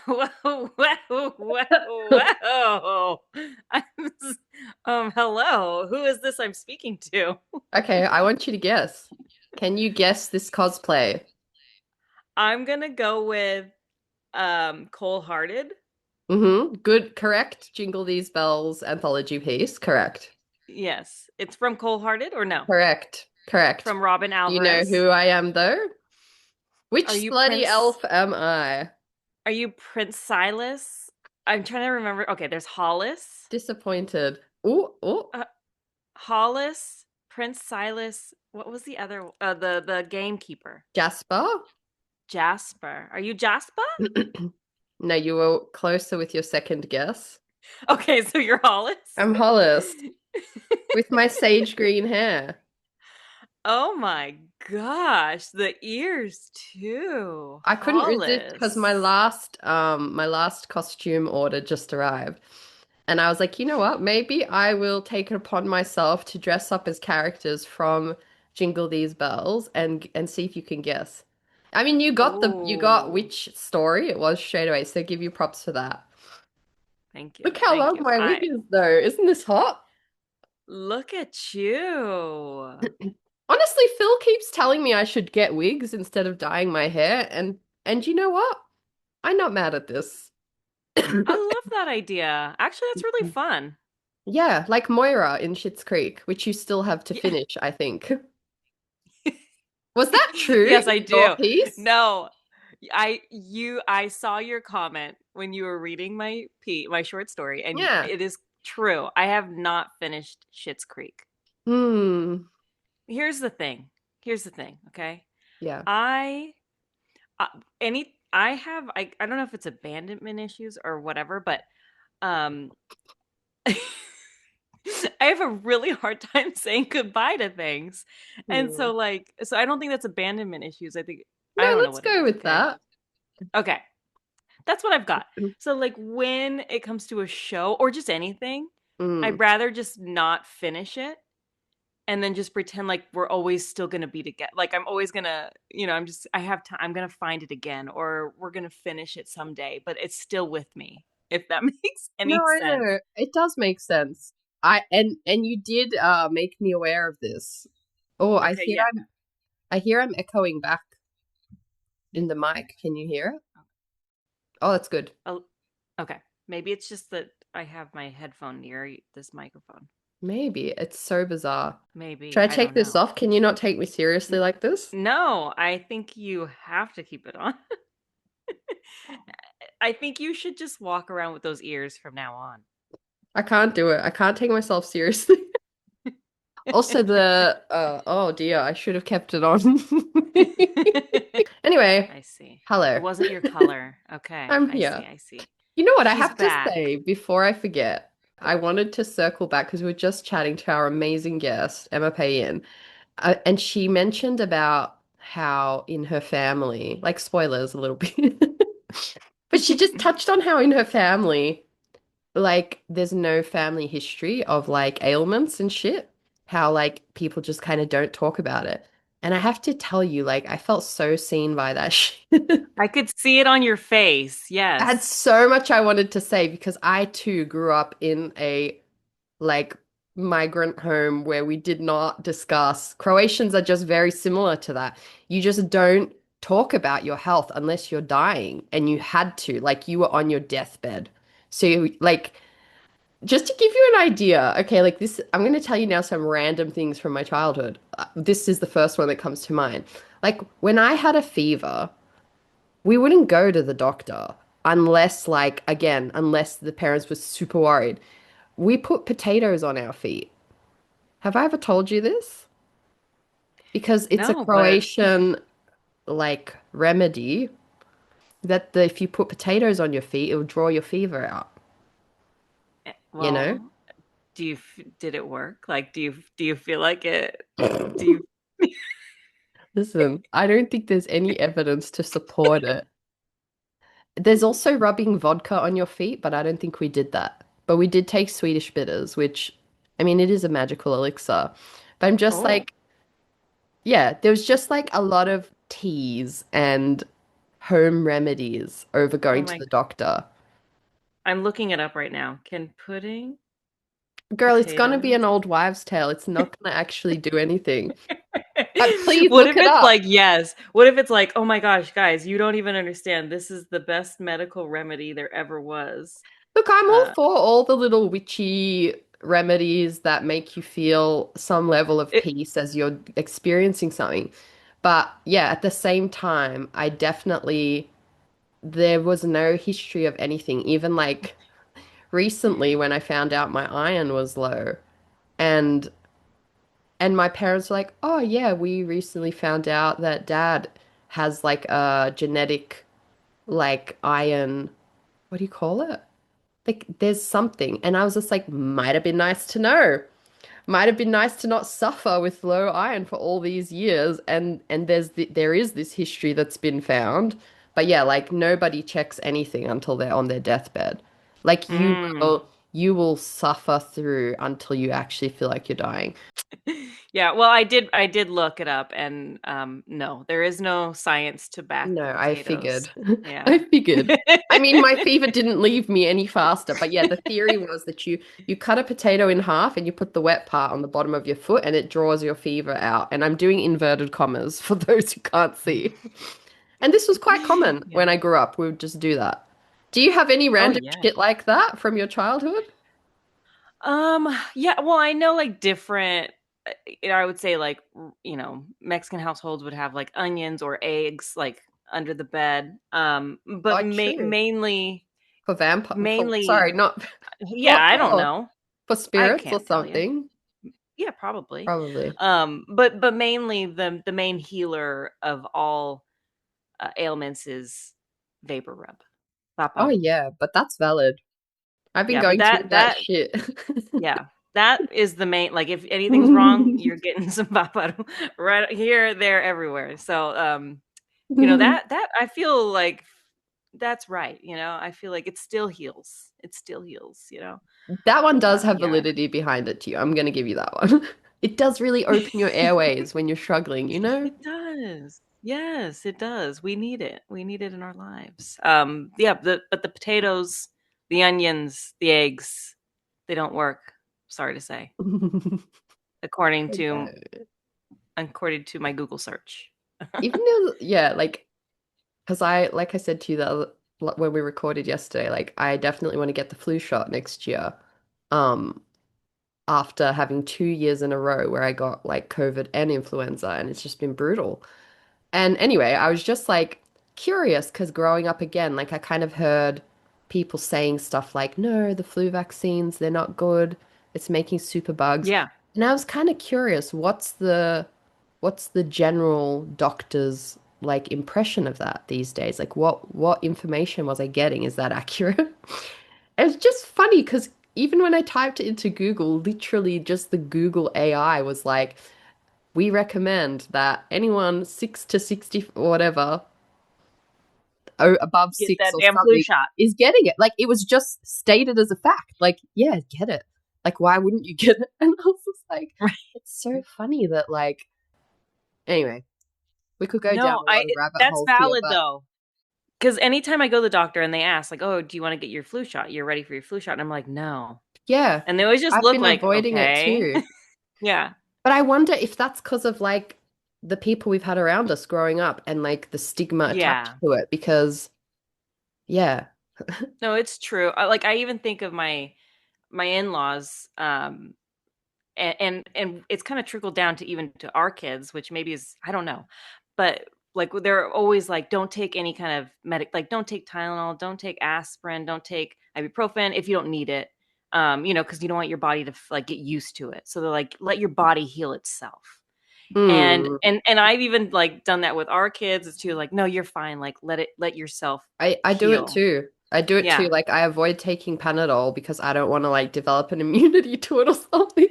Whoa, whoa, whoa, whoa. I'm, hello. Who is this I'm speaking to? Okay, I want you to guess. Can you guess this cosplay? I'm gonna go with Cold Hearted. Good, correct. Jingle These Bells anthology piece. Correct. Yes. It's from Cold Hearted or no? Correct. Correct. From Robin Do you know Alvarez. who I am though? Are Which you slutty Prince elf am I? are you Prince Silas? I'm trying to remember. Okay, there's Hollis. Disappointed. Ooh, ooh. Uh, Hollis, Prince Silas. What was the other the gamekeeper? Jasper? Jasper. Are you Jasper? No, you were closer with your second guess. Okay, so you're Hollis. I'm Hollis with my sage green hair. Oh my gosh, the ears too. I couldn't resist because my Hollis. last costume order just arrived. And I was like, you know what? Maybe I will take it upon myself to dress up as characters from Jingle These Bells and see if you can guess. I mean, you got Ooh. which story it was straight away, so give you props for that. Thank you. Look how Thank long you. my wig I is though. Isn't this hot? look at you. Honestly, Phil keeps telling me I should get wigs instead of dyeing my hair, and you know what? I'm not mad at this. I love that idea. Actually, that's really fun. Yeah, like Moira in Schitt's Creek, which you still have to Yeah. finish, I think. Was that true Yes, in I your do. piece? No. I saw your comment when you were reading my short story, and Yeah. it is true. I have not finished Schitt's Creek. Hmm. Here's the thing. Here's the thing, okay? Yeah. I uh, I don't know if it's abandonment issues or whatever, but um I have a really hard time saying goodbye to things. And Hmm. so I don't think that's abandonment issues. I No, don't know let's what it go is, with okay? that. Okay. That's what I've got. So like when it comes to a show or just anything, Mm. I'd rather just not finish it and then just pretend like we're always still going to be together. Like I'm always going to, I have time. I'm going to find it again or we're going to finish it someday, but it's still with me. If that makes No, any I sense. know. It does make sense. And you did make me aware of this. Oh, Okay, yeah. I hear I'm echoing back in the mic. Can you hear it? Oh, that's good. Oh, okay. Maybe it's just that I have my headphone near this microphone. Maybe. It's so bizarre. Should Maybe. I I take don't this know. off? Can you not take me seriously N- like this? no, I think you have to keep it on. I think you should just walk around with those ears from now on. I can't do it. I can't take myself seriously. Also, the oh dear, I should have kept it on. Anyway, I see. It hello. wasn't your color. Okay, I'm I here. see. I see. You know what I She's have to back. say before I forget? I wanted to circle back because we were just chatting to our amazing guest, Emma Pei Yin, and she mentioned about how in her family, like spoilers a little bit, but she just touched on how in her family like there's no family history of like ailments and shit. How like people just kind of don't talk about it. And I have to tell you, like I felt so seen by that shit. I could see it on your face. I had Yes. so much I wanted to say because I too grew up in a like migrant home where we did not discuss. Croatians are just very similar to that. You just don't talk about your health unless you're dying and you had to, like you were on your deathbed. So like just to give you an idea, okay, like this, I'm going to tell you now some random things from my childhood. This is the first one that comes to mind. Like when I had a fever, we wouldn't go to the doctor unless, like, again, unless the parents were super worried. We put potatoes on our feet. Have I ever told you this? Because it's a No, but Croatian, like, remedy if you put potatoes on your feet, it will draw your fever out, you know? well, did it work? Like do you feel like it do you Listen, I don't think there's any evidence to support it. There's also rubbing vodka on your feet, but I don't think we did that. But we did take Swedish bitters, which, I mean, it is a magical elixir. But I'm just Oh, like, yeah, there was just like a lot of teas and home remedies over Oh going to my, the doctor. I'm looking it up right now. Can pudding Girl, it's gonna be an potatoes? old wives' tale. It's not gonna actually do anything. Please What look if it it's up. like, yes? What if it's like, oh my gosh, guys, you don't even understand. This is the best medical remedy there ever was. Look, I'm all Uh, for all the little witchy remedies that make you feel some level of it, peace as you're experiencing something. But yeah, at the same time, I definitely, there was no history of anything. Even like recently when I found out my iron was low and my parents were like, "Oh yeah, we recently found out that dad has like a genetic like iron, what do you call it? Like there's something." And I was just like, might have been nice to know. Might have been nice to not suffer with low iron for all these years. And there is this history that's been found. But yeah, like nobody checks anything until they're on their deathbed. Like mm. you will suffer through until you actually feel like you're dying. Yeah, well, I did look it up, and no, there is no science to back No, the I potatoes. figured. I Yeah. figured. I mean, my fever didn't leave me any faster, but yeah, the theory was that you cut a potato in half and you put the wet part on the bottom of your foot and it draws your fever out. And I'm doing inverted commas for those who can't see. And this was quite common Yeah. when I grew up. We would just do that. Do you have any Oh random yeah. shit like that from your childhood? Yeah, well, I know like different I would say like Mexican households would have like onions or eggs like under the bed. But Oh, true. mainly For vampire, for mainly sorry, not yeah, what I don't for? know. For I spirits or can't tell you. something? Yeah, probably. Probably. But mainly the main healer of all ailments is vapor rub. Oh Paparu. yeah, but that's valid. I've been Yeah, but going through that that that shit. yeah, that is the main like if anything's wrong, you're getting some paparu right here, there, everywhere. So that I feel like that's right. I feel like it still heals. It still heals. That one does have Yeah. validity behind it to you. I'm gonna give you that one. It does really open your airways when you're struggling, you know? It does. Yes, it does. We need it. We need it in our lives. Yeah, but the potatoes, the onions, the eggs, they don't work. Sorry to say, according to No. according to my Google search. Even though, yeah, like, because like I said to you when we recorded yesterday, like, I definitely want to get the flu shot next year. Um, after having 2 years in a row where I got like COVID and influenza, and it's just been brutal. And anyway, I was just like curious because growing up again, like I kind of heard people saying stuff like, no, the flu vaccines, they're not good. It's making super bugs. Yeah. And I was kind of curious, what's the general doctor's like impression of that these days? Like what information was I getting? Is that accurate? It's just funny because even when I typed it into Google, literally just the Google AI was like, we recommend that anyone 6 to 60 or whatever, above Get 6 that or damn flu something, shot. is getting it. Like it was just stated as a fact. Like, yeah, get it. Like, why wouldn't you get it? And I was just like, it's so funny that like anyway, we could go down No, a lot of rabbit that's holes here, valid but though. Because anytime I go to the doctor and they ask, like, "Oh, do you want to get your flu shot? You're ready for your flu shot?" And I'm like, "No," yeah, and they always just I've look been like, avoiding it "Okay, too. yeah, But I wonder if that's because of like the people we've had around us growing up and like the stigma attached yeah." to it because yeah. No, it's true. Like I even think of my in-laws, and it's kind of trickled down to even to our kids, which maybe is I don't know, but like they're always like, don't take any kind of like don't take Tylenol, don't take aspirin, don't take ibuprofen if you don't need it, because you don't want your body to like get used to it. So they're like, let your body heal itself. And Hmm. and and I've even like done that with our kids. It's too like, no, you're fine. Like let yourself I do it heal. too. I do it too. Yeah. Like I avoid taking Panadol because I don't want to like develop an immunity to it or something.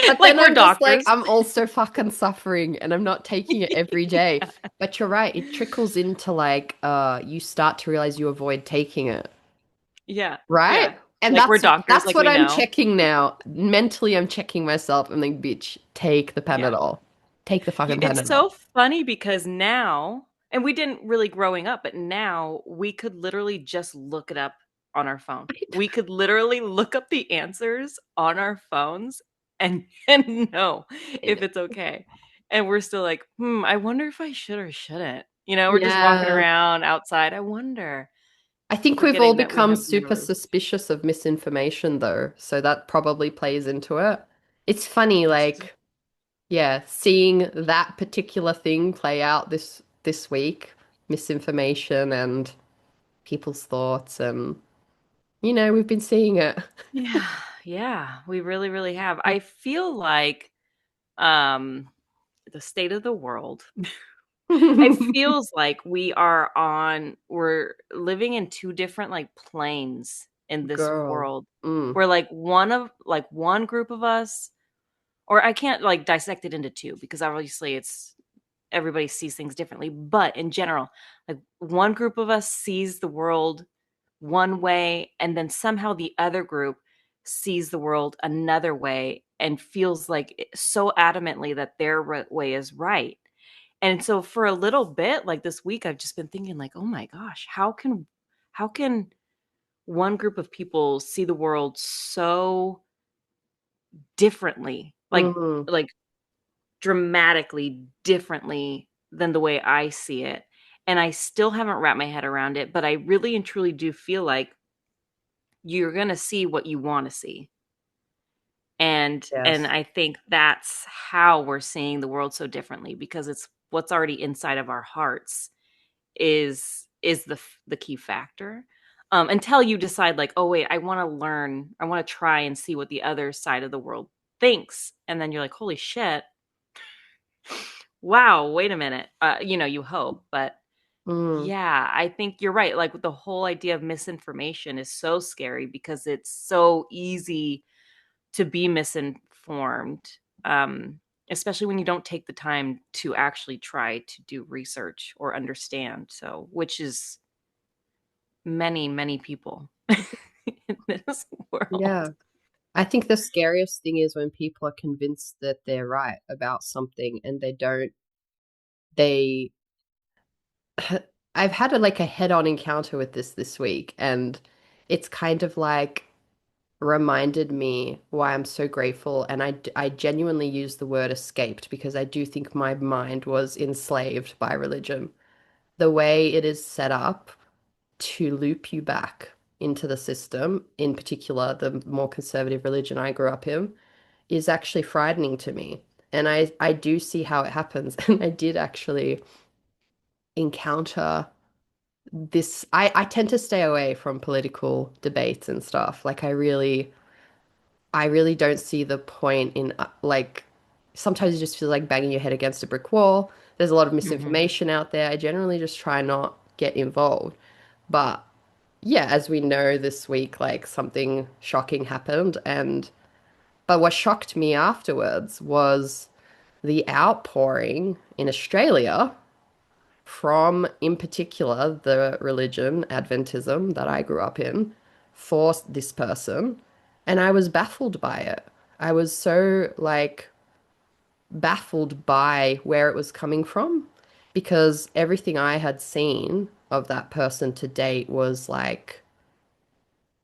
But Like then we're I'm just like, doctors. I'm also fucking suffering and I'm not taking it every day. But you're right, it trickles into like you start to realize you avoid taking it. Yeah. Right? Yeah. And Like we're doctors, that's like what we I'm know. checking now. Mentally I'm checking myself and like, bitch, take the Yeah. Panadol. Take the fucking It's Panadol. so funny because now, And we didn't really growing up, but now we could literally just look it up on our phone. We could literally look up the answers on our phones and and know if it's okay. And we're still like, I wonder if I should or shouldn't. We're just walking Yeah. around outside. I wonder, I think we've all forgetting that we become have the super universe. suspicious of misinformation, though, so that probably plays into it. It's funny, It's just, like, yeah, seeing that particular thing play out this week, misinformation and people's thoughts, and we've been seeing it. yeah, yeah, we really, really have. I feel like um the state of the world. It feels like we're living in two different like planes in this Girl. world. Mm, Where like one group of us, or I can't like dissect it into two because obviously it's everybody sees things differently, but in general, like one group of us sees the world one way and then somehow the other group sees the world another way and feels like so adamantly that their way is right. And so for a little bit, like this week, I've just been thinking, like, oh my gosh, how can one group of people see the world so differently, mm, like dramatically differently than the way I see it? And I still haven't wrapped my head around it, but I really and truly do feel like you're gonna see what you want to see. And yes. I think that's how we're seeing the world so differently because it's what's already inside of our hearts is the key factor, until you decide like, oh wait, I want to learn, I want to try and see what the other side of the world thinks, and then you're like, holy shit, wow, wait a minute, you hope, but Mm, yeah, I think you're right. Like the whole idea of misinformation is so scary because it's so easy to be misinformed, um, especially when you don't take the time to actually try to do research or understand. So, which is many, many people in this world. yeah. I think the scariest thing is when people are convinced that they're right about something and they don't, they I've had like a head-on encounter with this week, and it's kind of like reminded me why I'm so grateful. And I genuinely use the word escaped because I do think my mind was enslaved by religion. The way it is set up to loop you back into the system, in particular, the more conservative religion I grew up in, is actually frightening to me. And I do see how it happens. And I did actually encounter this. I tend to stay away from political debates and stuff. Like I really don't see the point in like sometimes you just feel like banging your head against a brick wall. There's a lot of Hmm. misinformation out there. I generally just try not get involved. But yeah, as we know this week, like something shocking happened, and but what shocked me afterwards was the outpouring in Australia from, in particular, the religion, Adventism, that I grew up in, for this person. And I was baffled by it. I was so, like, baffled by where it was coming from because everything I had seen of that person to date was, like,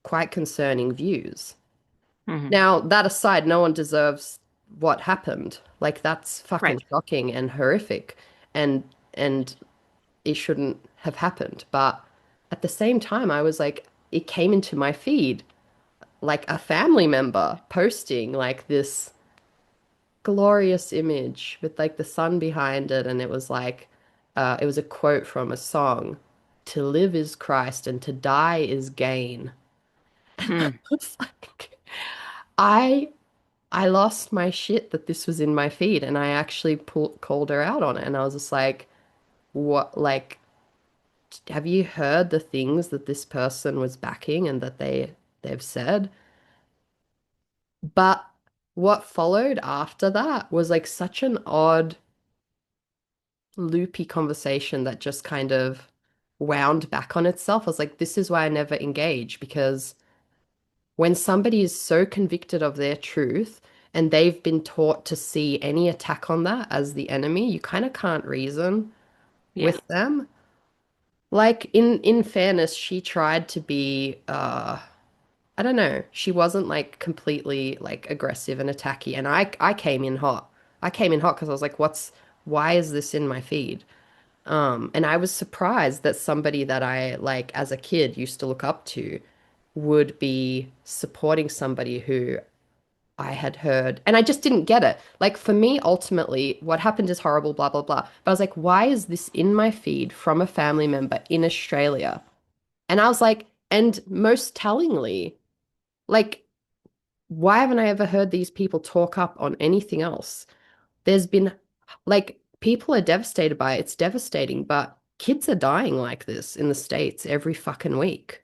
quite concerning views. Hmm. Now, that aside, no one deserves what happened. Like, that's Right. fucking shocking and horrific. And it shouldn't have happened. But at the same time, I was like, it came into my feed like a family member posting like this glorious image with like the sun behind it. And it was like, it was a quote from a song: "To live is Christ and to die is gain." Mm. It's like, I. I lost my shit that this was in my feed, and I actually called her out on it. And I was just like, what, like, have you heard the things that this person was backing and that they've said? But what followed after that was like such an odd, loopy conversation that just kind of wound back on itself. I was like, this is why I never engage, because when somebody is so convicted of their truth and they've been taught to see any attack on that as the enemy, you kind of can't reason. Yeah. with them. Like in fairness, she tried to be I don't know, she wasn't like completely like aggressive and attacky, and I came in hot. I came in hot because I was like, why is this in my feed? And I was surprised that somebody that I like as a kid used to look up to would be supporting somebody who I had heard, and I just didn't get it. Like for me, ultimately, what happened is horrible, blah, blah, blah. But I was like, why is this in my feed from a family member in Australia? And I was like, and most tellingly, like, why haven't I ever heard these people talk up on anything else? There's been, like, people are devastated by it. It's devastating, but kids are dying like this in the States every fucking week.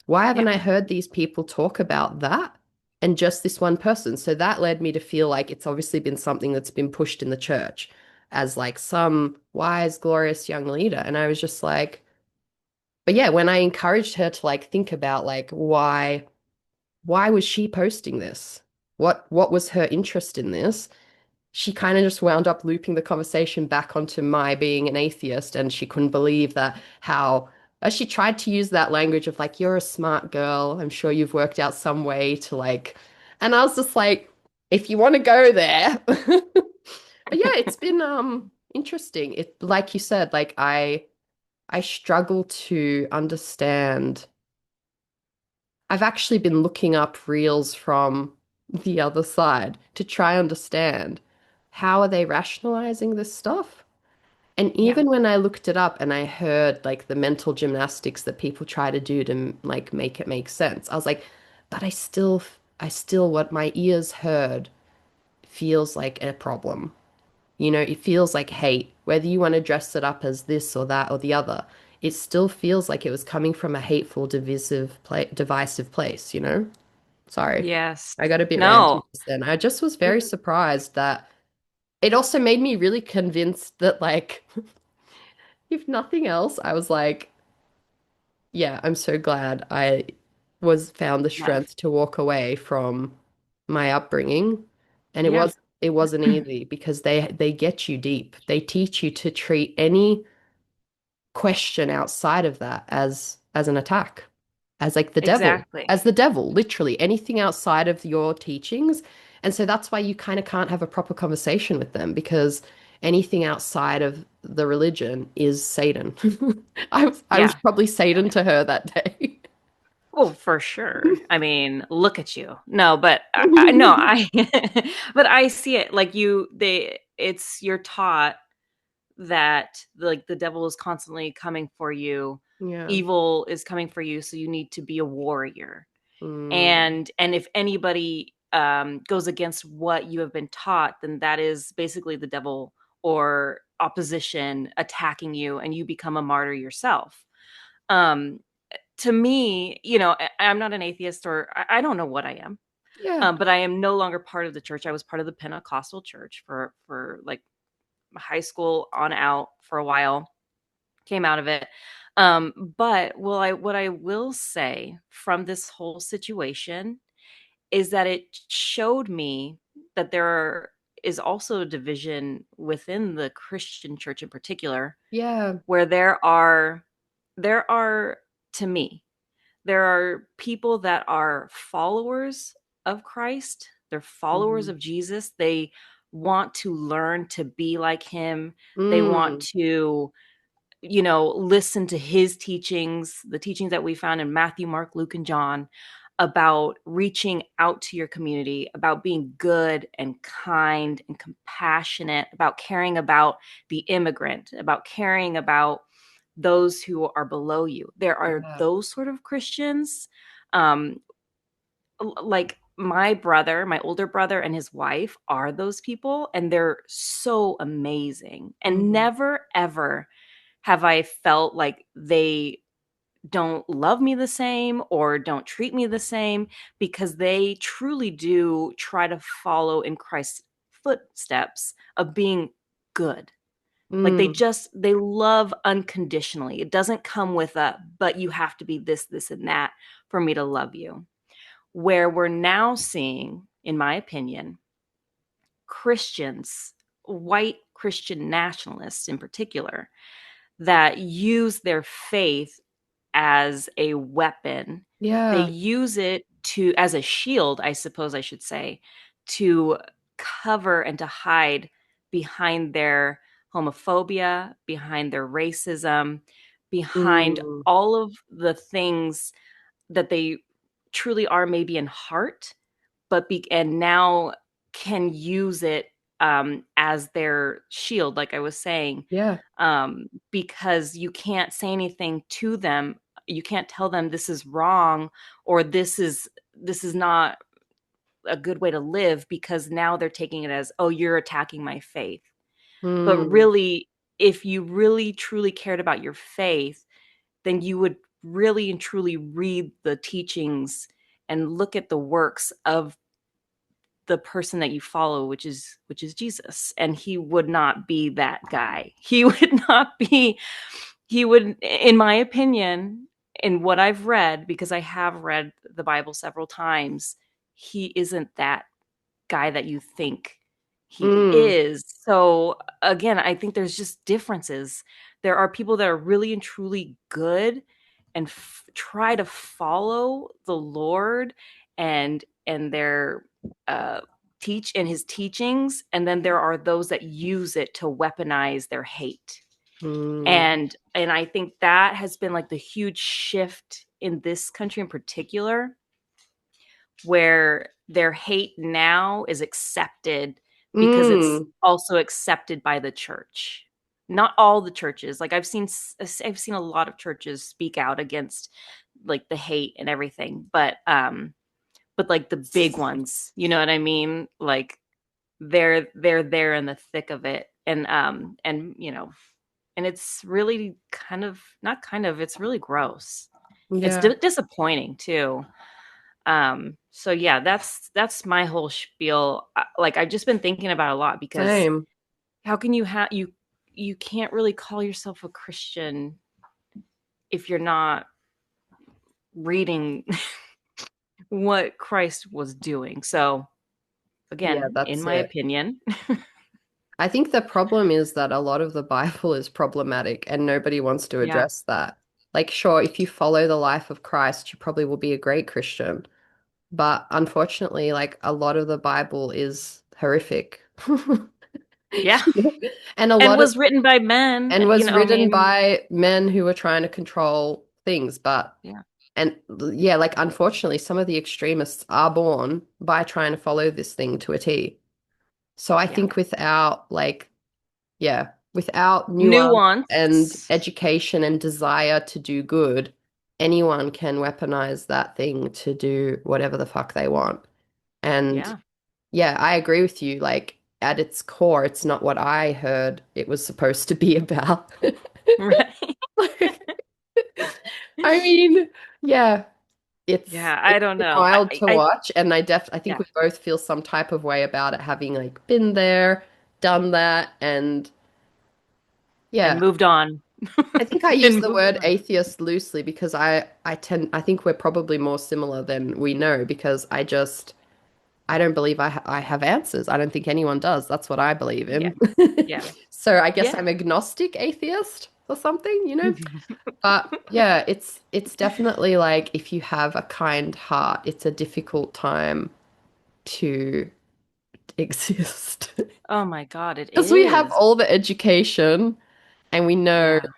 Why haven't Yeah. I heard these people talk about that and just this one person? So that led me to feel like it's obviously been something that's been pushed in the church as like some wise, glorious young leader. And I was just like, but yeah, when I encouraged her to like think about like why was she posting this? What was her interest in this? She kind of just wound up looping the conversation back onto my being an atheist, and she couldn't believe that how she tried to use that language of like, you're a smart girl. I'm sure you've worked out some way to like, and I was just like, if you want to go there. But yeah, it's been interesting. It like you said, like I struggle to understand. I've actually been looking up reels from the other side to try understand how are they rationalizing this stuff? And Yeah. even when I looked it up and I heard like the mental gymnastics that people try to do to like make it make sense, I was like, but I still, what my ears heard feels like a problem. You know, it feels like hate, whether you want to dress it up as this or that or the other. It still feels like it was coming from a hateful, divisive place, you know? Sorry, Yes. I got a bit ranty No. just then. I just was very surprised that it also made me really convinced that, like, if nothing else, I was like, yeah, I'm so glad I was found the Yeah. strength to walk away from my upbringing. And Yeah. it wasn't easy because they get you deep. They teach you to treat any question outside of that as an attack, as like Exactly. the devil, literally anything outside of your teachings. And so that's why you kind of can't have a proper conversation with them because anything outside of the religion is Satan. I was Yeah. probably Satan to her that day. Well, for sure. I mean, look at you. No, but I no, I but I see it like it's you're taught that like the devil is constantly coming for you. Yeah. Evil is coming for you, so you need to be a warrior. Mm, And if anybody goes against what you have been taught, then that is basically the devil or opposition attacking you and you become a martyr yourself. Um to me, I'm not an atheist or I don't know what I am. yeah. But I am no longer part of the church. I was part of the Pentecostal church for like high school on out for a while. Came out of it. But what I will say from this whole situation is that it showed me that is also a division within the Christian church in particular, Yeah. where there are to me there are people that are followers of Christ. They're followers Mm. of Jesus. They want to learn to be like him. They want Mm. to, listen to his teachings, the teachings that we found in Matthew, Mark, Luke, and John about reaching out to your community, about being good and kind and compassionate, about caring about the immigrant, about caring about those who are below you. There are Yeah. those sort of Christians. Um, like my older brother and his wife are those people, and they're so amazing. And Mm. never, ever have I felt like they don't love me the same or don't treat me the same because they truly do try to follow in Christ's footsteps of being good. Like Mm. they love unconditionally. It doesn't come with a, but you have to be this, this, and that for me to love you. Where we're now seeing, in my opinion, Christians, white Christian nationalists in particular, that use their faith as a weapon. They Yeah. use it to as a shield, I suppose I should say, to cover and to hide behind their homophobia, behind their racism, behind Mm, all of the things that they truly are maybe in heart, but and now can use it as their shield, like I was saying, yeah. because you can't say anything to them. You can't tell them this is wrong or this is not a good way to live, because now they're taking it as, oh, you're attacking my faith. But Mm, really, if you really truly cared about your faith, then you would really and truly read the teachings and look at the works of the person that you follow, which is Jesus. And he would not be that guy. He would not be, he would, in my opinion, in what I've read, because I have read the Bible several times, he isn't that guy that you think he mm, is. So again, I think there's just differences. There are people that are really and truly good and try to follow the Lord and their uh teach in his teachings, and then there are those that use it to weaponize their hate. mm, And I think that has been like the huge shift in this country in particular, where their hate now is accepted because it's mm. also accepted by the church. Not all the churches. Like I've seen a lot of churches speak out against like the hate and everything, but like the big ones, you know what I mean? Like they're there in the thick of it. And and it's really kind of not kind of, it's really gross. It's Yeah. disappointing too. So yeah, that's my whole spiel. Like I've just been thinking about it a lot, because Same. how can you can't really call yourself a Christian if you're not reading what Christ was doing. So Yeah, again, in that's my it. opinion, I think the problem is that a lot of the Bible is problematic and nobody wants to yeah, address that. Like, sure, if you follow the life of Christ, you probably will be a great Christian. But unfortunately, like a lot of the Bible is horrific. yeah, And a and lot of was written by men. and You was know, I written mean, by men who were trying to control things. But yeah, and yeah, like unfortunately, some of the extremists are born by trying to follow this thing to a T. So I yeah, think without like, yeah, without nuance and nuance. education and desire to do good, anyone can weaponize that thing to do whatever the fuck they want. And Yeah, yeah, I agree with you. Like at its core, it's not what I heard it was supposed to be about. right. I mean, yeah, Yeah, I it's don't been know. wild to watch, and I think Yeah, we both feel some type of way about it, having like been there, done that, and and yeah. moved on. I think I use And the moved word on. atheist loosely because I think we're probably more similar than we know because I don't believe I have answers. I don't think anyone does. That's what I believe Yeah, in. yeah, So I guess yeah. I'm agnostic atheist or something, you know? But yeah, it's definitely like if you have a kind heart, it's a difficult time to exist. Oh my God, it Because we have is. all the education and we know Yeah.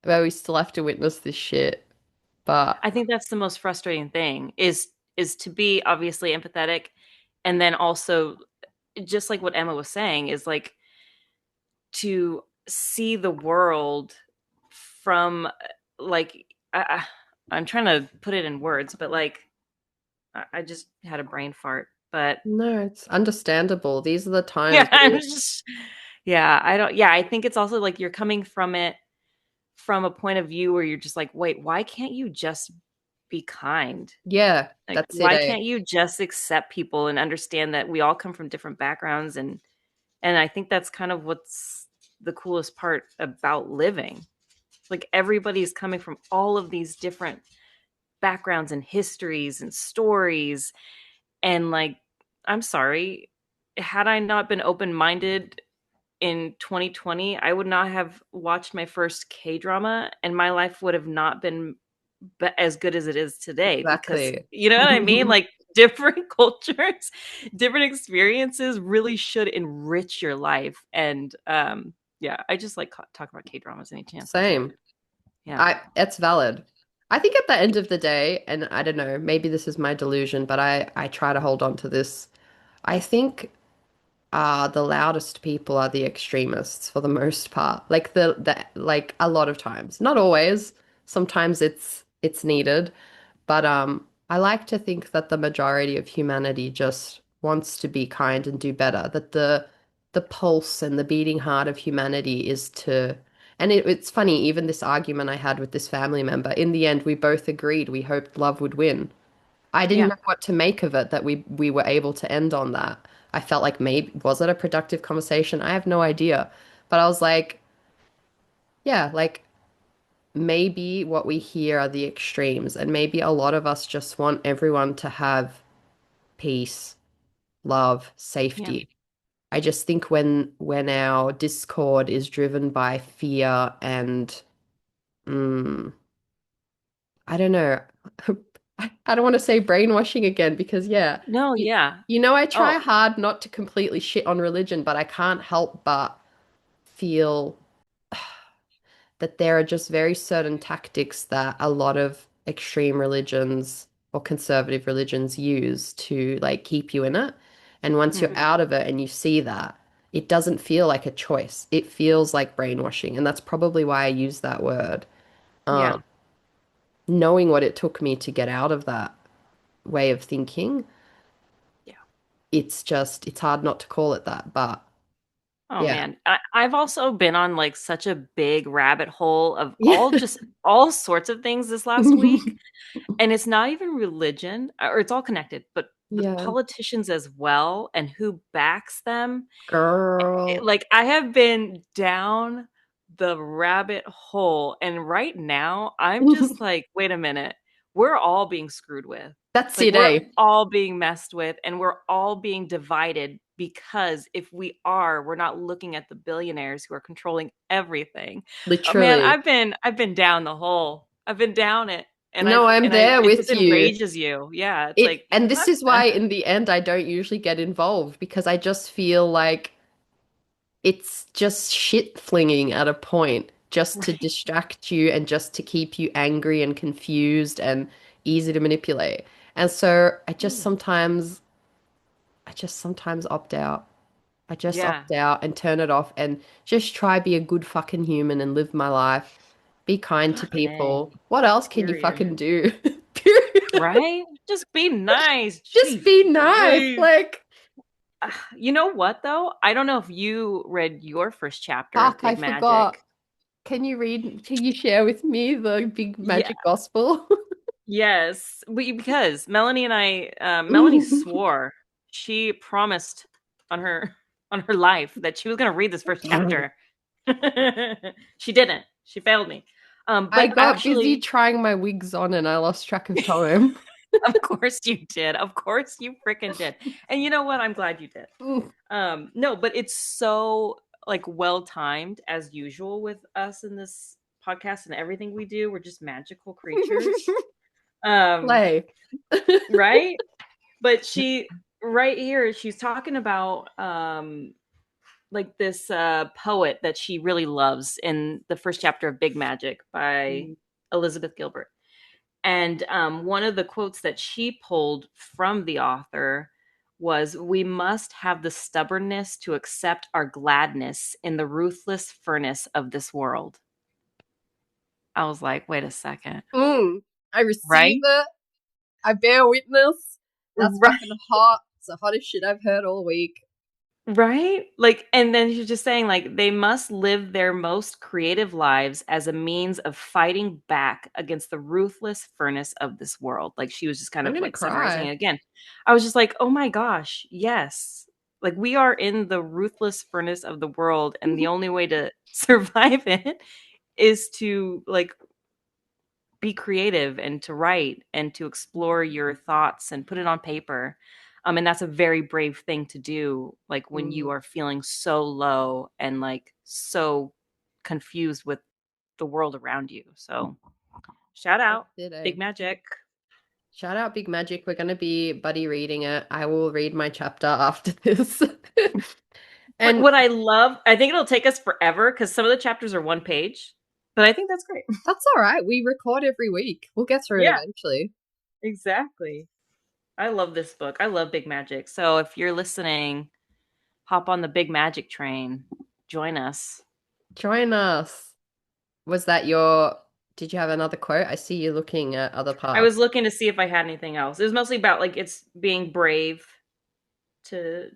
where we still have to witness this shit. But I think that's the most frustrating thing is to be obviously empathetic, and then also, just like what Emma was saying, is like to see the world from like I'm trying to put it in words, but like I just had a brain fart. But no, it's understandable. These are the yeah, times I'm where, just yeah, I don't yeah, I think it's also like you're coming from it from a point of view where you're just like, wait, why can't you just be kind? yeah, Like, that's it, why eh? can't you just accept people and understand that we all come from different backgrounds? And I think that's kind of what's the coolest part about living. Like everybody's coming from all of these different backgrounds and histories and stories. And like, I'm sorry, had I not been open minded in 2020, I would not have watched my first K drama, and my life would have not been as good as it is today because Exactly. you know what I mean? Like different cultures, different experiences really should enrich your life. And yeah, I just like talk about K dramas any chance I get. Same. Yeah. It's valid. I think at the end of the day, and I don't know, maybe this is my delusion, but I try to hold on to this. I think the loudest people are the extremists for the most part. Like the like a lot of times. Not always. Sometimes it's needed. But I like to think that the majority of humanity just wants to be kind and do better. That the pulse and the beating heart of humanity is to, and it's funny, even this argument I had with this family member, in the end, we both agreed we hoped love would win. I didn't Yeah. know what to make of it that we were able to end on that. I felt like maybe was it a productive conversation? I have no idea. But I was like, yeah, like maybe what we hear are the extremes, and maybe a lot of us just want everyone to have peace, love, Yeah. safety. I just think when our discord is driven by fear and mm, I don't know. I don't want to say brainwashing again because yeah, No, you, yeah. I try Oh, hard not to completely shit on religion, but I can't help but feel that there are just very certain tactics that a lot of extreme religions or conservative religions use to like keep you in it. And once you're mhm. out of it and you see that, it doesn't feel like a choice. It feels like brainwashing. And that's probably why I use that word. Yeah. Um, Knowing what it took me to get out of that way of thinking, Yeah. it's hard not to call it that. But Oh yeah. man, I've also been on like such a big rabbit hole of Yeah. all sorts of things this last week. And it's not even religion, or it's all connected, but the Yeah. politicians as well and who backs them. Girl. Like I have been down the rabbit hole, and right now I'm just like, wait a minute, we're all being screwed with. That's Like it, we're eh? all being messed with, and we're all being divided because if we are, we're not looking at the billionaires who are controlling everything. Oh man, Literally. I've been down the hole. I've been down it, No, I'm and I there it just with you. enrages you. Yeah, it's like And this what is the why in the end I don't usually get involved because I just feel like it's just shit flinging at a point just to right. distract you and just to keep you angry and confused and easy to manipulate. And so I just sometimes opt out. I just Yeah. opt out and turn it off and just try be a good fucking human and live my life. Be kind to Fucking A. people. What else can you Period. fucking do? Period. Right? Just be nice. Just Jeez. be nice. Louise. Like, You know what though? I don't know if you read your first chapter of fuck, I Big forgot. Magic. Can you share with me the big Yeah. magic gospel? Yes. Because Melanie and I Melanie swore she promised on her on her life that she was going to read this first chapter. She didn't. She failed me. I But got busy actually trying my wigs on and I lost track of time. of course you did. Of course you freaking did. And you know what? I'm glad you did. No, but it's so like well timed as usual with us in this podcast and everything we do. We're just magical creatures. Um, Play. right? But she right here, she's talking about like this poet that she really loves in the first chapter of Big Magic by Elizabeth Gilbert. And one of the quotes that she pulled from the author was, "We must have the stubbornness to accept our gladness in the ruthless furnace of this world." I was like, wait a second. Mm. I receive Right? it. I bear witness. That's Right. fucking hot. It's the hottest shit I've heard all week. Right? Like, and then she's just saying, like, they must live their most creative lives as a means of fighting back against the ruthless furnace of this world. Like, she was just kind I'm of gonna like summarizing cry. it again. I was just like, oh my gosh, yes. Like, we are in the ruthless furnace of the world, and the only way to survive it is to, like, be creative and to write and to explore your thoughts and put it on paper. And that's a very brave thing to do, like when you Mm, are feeling so low and like so confused with the world around you. So shout that's out it, eh? Big Magic. Shout out Big Magic. We're going to be buddy reading it. I will read my chapter after this. And What I love, I think it'll take us forever because some of the chapters are one page, but I think that's great. that's all right. We record every week. We'll get through it Yeah, eventually. exactly. I love this book. I love Big Magic. So if you're listening, hop on the Big Magic train. Join us. Join us. Was that your, did you have another quote? I see you looking at other I parts. was looking to see if I had anything else. It was mostly about like it's being brave to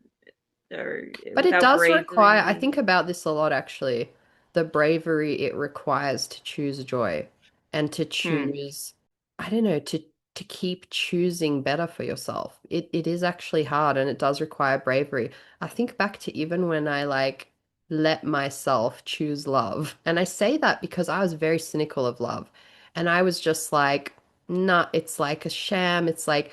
or But it without does require, I bravery. think about this a lot actually, the bravery it requires to choose joy and to Hmm. choose, I don't know, to keep choosing better for yourself. It is actually hard and it does require bravery. I think back to even when I like let myself choose love. And I say that because I was very cynical of love. And I was just like, nah, it's like a sham. It's like,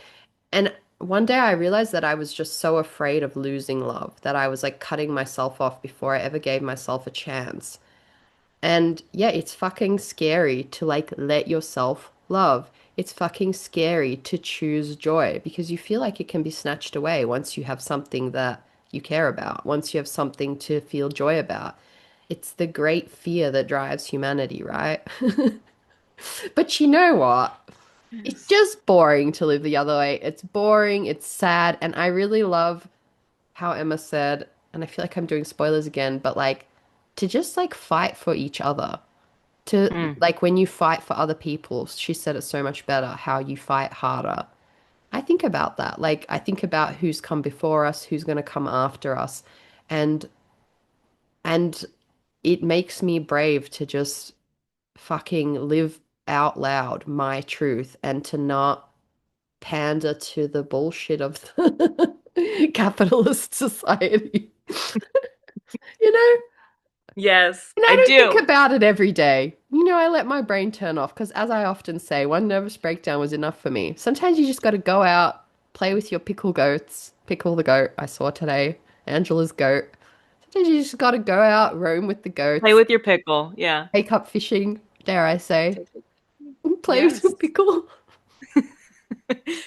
and one day I realized that I was just so afraid of losing love that I was like cutting myself off before I ever gave myself a chance. And yeah, it's fucking scary to like let yourself love. It's fucking scary to choose joy because you feel like it can be snatched away once you have something that you care about, once you have something to feel joy about. It's the great fear that drives humanity, right? But you know what? It's Yes. just boring to live the other way. It's boring, it's sad, and I really love how Emma said, and I feel like I'm doing spoilers again, but like to just like fight for each other. To Mm. like when you fight for other people, she said it so much better, how you fight harder. I think about that. Like I think about who's come before us, who's going to come after us, and and it makes me brave to just fucking live out loud my truth and to not pander to the bullshit of the capitalist society. You know? Yes, And I I don't think do. about it every day. You know, I let my brain turn off because, as I often say, one nervous breakdown was enough for me. Sometimes you just got to go out, play with your pickle goats. Pickle the goat I saw today, Angela's goat. Sometimes you just got to go out, roam with the Play goats, with your pickle. Yeah. take up fishing, dare I say, Take it. play with your Yes. pickle.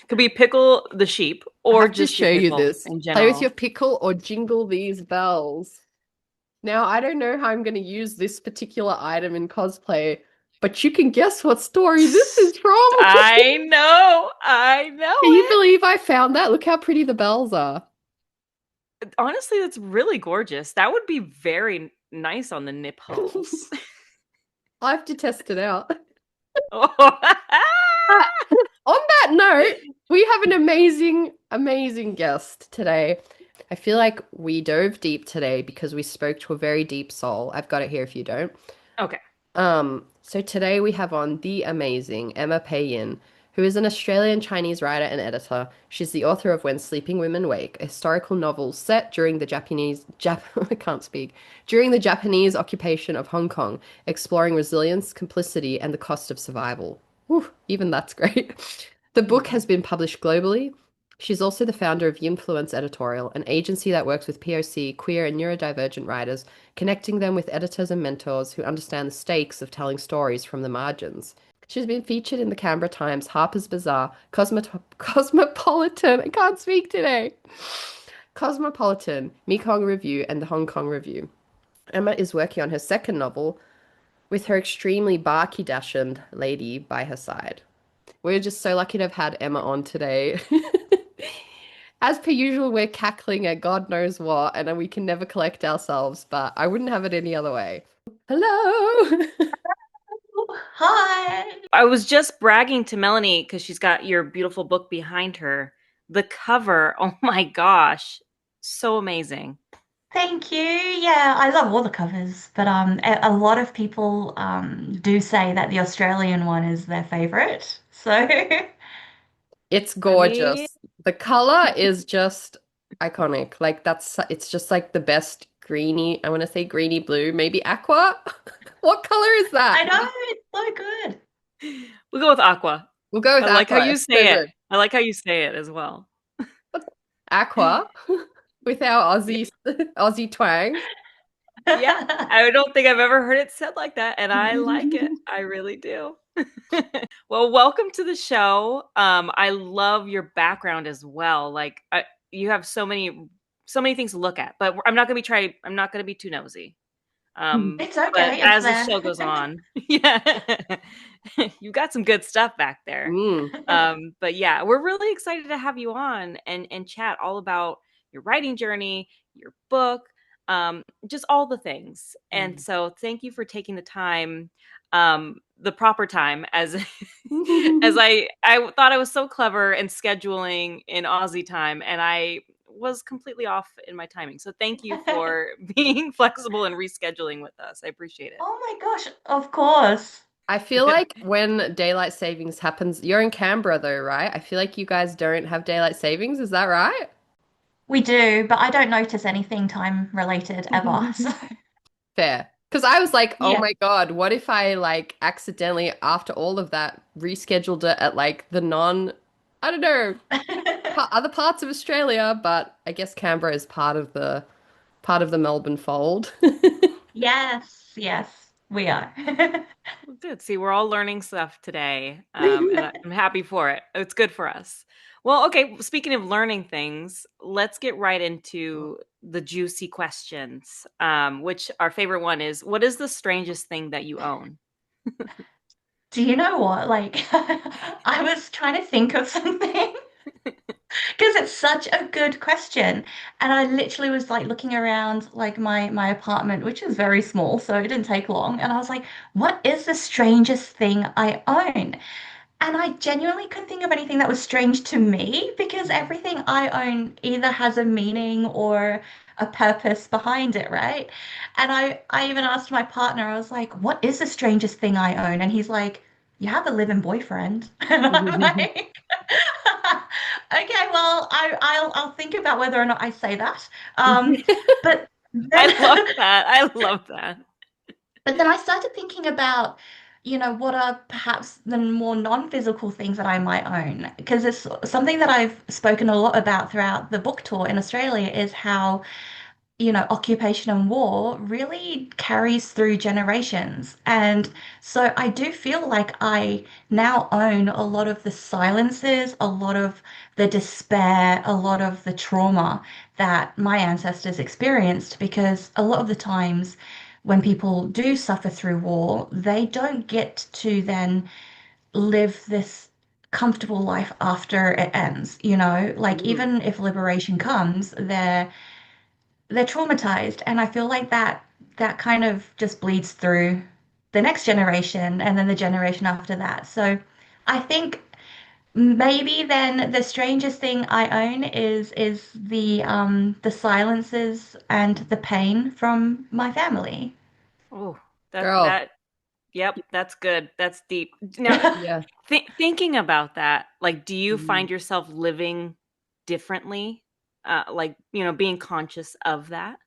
Could be pickle the sheep I or have to just your show you pickle this. in Play with your general. pickle or jingle these bells. Now, I don't know how I'm going to use this particular item in cosplay, but you can guess what story this is from. I know. I know Can you it. believe I found that? Look how pretty the bells are. Honestly, that's really gorgeous. That would be very nice on the nip holes. I have to test it out. Oh. Uh, on that note, we have an amazing, amazing guest today. I feel like we dove deep today because we spoke to a very deep soul. I've got it here if you don't. Okay. So today we have on the amazing Emma Pei Yin, who is an Australian Chinese writer and editor. She's the author of When Sleeping Women Wake, a historical novel set during the I can't speak, during the Japanese occupation of Hong Kong, exploring resilience, complicity, and the cost of survival. Whew, even that's great. The book has Mhm. been published globally. She's also the founder of Yinfluence Editorial, an agency that works with POC, queer, and neurodivergent writers, connecting them with editors and mentors who understand the stakes of telling stories from the margins. She's been featured in the Canberra Times, Harper's Bazaar, Cosmopolitan, I can't speak today, Cosmopolitan, Mekong Review, and the Hong Kong Review. Emma is working on her second novel with her extremely barky dachshund lady by her side. We're just so lucky to have had Emma on today. As per usual, we're cackling at God knows what, and we can never collect ourselves, but I wouldn't have it any other way. Hello! Hi. I was just bragging to Melanie because she's got your beautiful book behind her. The cover, oh my gosh, so amazing. Thank you. Yeah, I love all the covers, but a lot of people do say that the Australian one is their favorite. So It's I mean, gorgeous. The color is just iconic. Like it's just like the best greeny, I want to say greeny blue, maybe aqua. What color is I that? know it's so good. we'll go with Aqua. We'll go I with like how aqua. you It's so say it. good. I like how you say it as well. Aqua with our Aussie Aussie twang. Yeah, I don't think I've ever heard it said like that, and I like it. I really do. Well, welcome to the show. I love your background as well. Like, you have so many things to look at. But I'm not gonna be too nosy. It's But okay, it's as the there. show goes on, yeah, you got some good stuff back there. Mm. But yeah, we're really excited to have you on and chat all about your writing journey, your book, just all the things. And Mm. so, thank you for taking the time, the proper time, as as I thought I was so clever in scheduling in Aussie time, and I was completely off in my timing. So thank you for being flexible and rescheduling with us. I appreciate Oh my gosh, of course. I feel it. like when daylight savings happens, you're in Canberra though, right? I feel like you guys don't have daylight savings, is that right? We do, but I don't notice anything time related ever. So Fair. Because I was like, oh yeah. my God, what if I like accidentally, after all of that, rescheduled it at like the I don't know, other parts of Australia, but I guess Canberra is part of the Melbourne fold. Yes, yes, we are. Well, good. See, we're all learning stuff today, and I'm happy for it. It's good for us. Well, okay. Speaking of learning things, let's get right into the juicy questions. Which our favorite one is: what is the strangest thing that you own? Do you know what? Like, I was trying to think of something because it's such a good question. And I literally was like looking around like my apartment, which is very small, so it didn't take long. And I was like, what is the strangest thing I own? And I genuinely couldn't think of anything that was strange to me because everything I own either has a meaning or a purpose behind it, right? And I even asked my partner, I was like, what is the strangest thing I own? And he's like, you have a living boyfriend. And I'm like, okay, well, I'll think about whether or not I say that. But then I love that. I love that. But then I started thinking about, what are perhaps the more non-physical things that I might own? Because it's something that I've spoken a lot about throughout the book tour in Australia is how, occupation and war really carries through generations. And so I do feel like I now own a lot of the silences, a lot of the despair, a lot of the trauma that my ancestors experienced, because a lot of the times when people do suffer through war, they don't get to then live this comfortable life after it ends, like Mm, even if liberation comes, they're traumatized. And I feel like that kind of just bleeds through the next generation and then the generation after that. So I think maybe then the strangest thing I own is the silences and the pain from my family. Oh, girl. that yep, that's good. That's deep. Now, Yeah. thinking about that, like, do you Mm. find yourself living differently? Like, being conscious of that?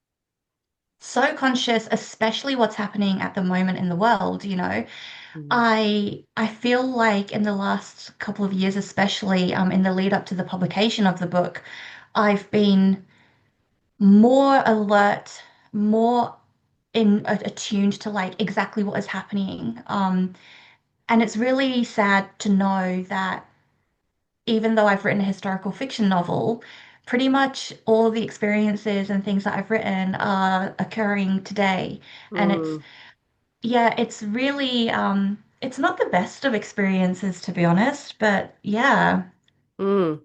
So conscious, especially what's happening at the moment in the world, Mm. I feel like in the last couple of years, especially in the lead up to the publication of the book, I've been more alert, more attuned to like exactly what is happening. And it's really sad to know that even though I've written a historical fiction novel, pretty much all the experiences and things that I've written are occurring today. And Mm. yeah, it's really, it's not the best of experiences, to be honest, but yeah. Mm.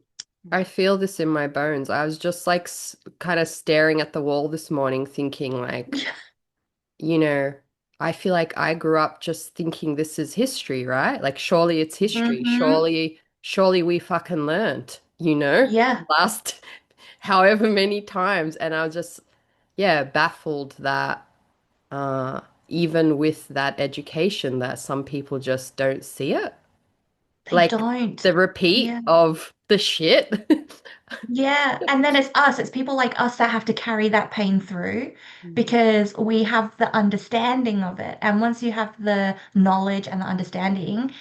I feel this in my bones. I was just like kind of staring at the wall this morning, thinking, like, you know, I feel like I grew up just thinking this is history, right? Like, surely it's history. Hmm. Surely we fucking learned, Yeah, last however many times. And I was just, yeah, baffled that uh, even with that education, that some people just don't see it. they Like don't. the repeat Yeah. of the shit. Yeah, and then it's us, it's people like us that have to carry that pain through Mm. because we have the understanding of it. And once you have the knowledge and the understanding,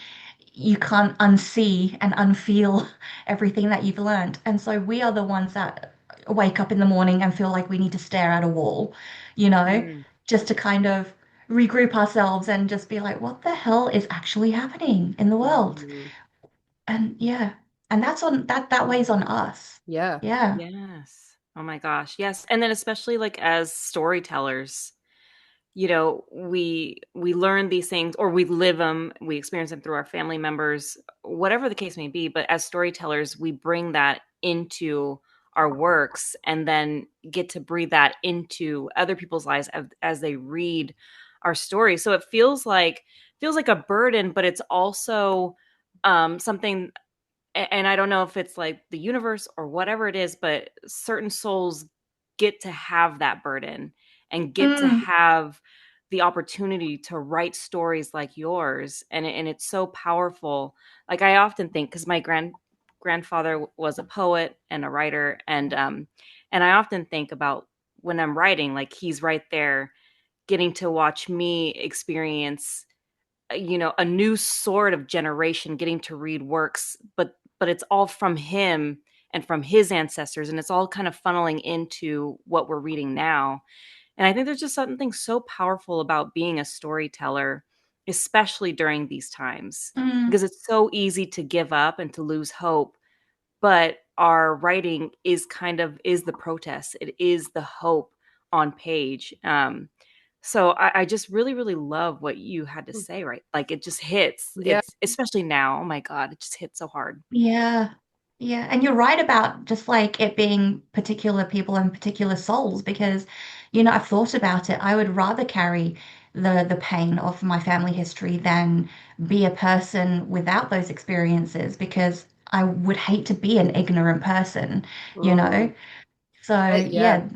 you can't unsee and unfeel everything that you've learned. And so we are the ones that wake up in the morning and feel like we need to stare at a wall, you know, Mm, just to kind of regroup ourselves and just be like, what the hell is actually happening in the world? Mm. And yeah, and that weighs on us. Yeah. Yeah. yes. Oh my gosh. Yes. And then especially like as storytellers, you know, we learn these things or we live them, we experience them through our family members, whatever the case may be, but as storytellers, we bring that into our works and then get to breathe that into other people's lives as they read our stories. So it feels like a burden, but it's also something, and I don't know if it's like the universe or whatever it is, but certain souls get to have that burden and get to Mm, have the opportunity to write stories like yours, and it's so powerful. Like I often think, because my grandfather was a poet and a writer, and I often think about when I'm writing, like he's right there getting to watch me experience, you know, a new sort of generation getting to read works, but it's all from him and from his ancestors, and it's all kind of funneling into what we're reading now. And I think there's just something so powerful about being a storyteller, especially during these times, mm, because it's so easy to give up and to lose hope, but our writing is kind of is the protest, it is the hope on page. So I just really love what you had to say, right? Like it just hits. Yeah. It's especially now. Oh my God, it just hits so hard. yeah. Yeah. And you're right about just like it being particular people and particular souls because, I've thought about it. I would rather carry the pain of my family history than be a person without those experiences because I would hate to be an ignorant person, you know? Mm. So Yeah. yeah,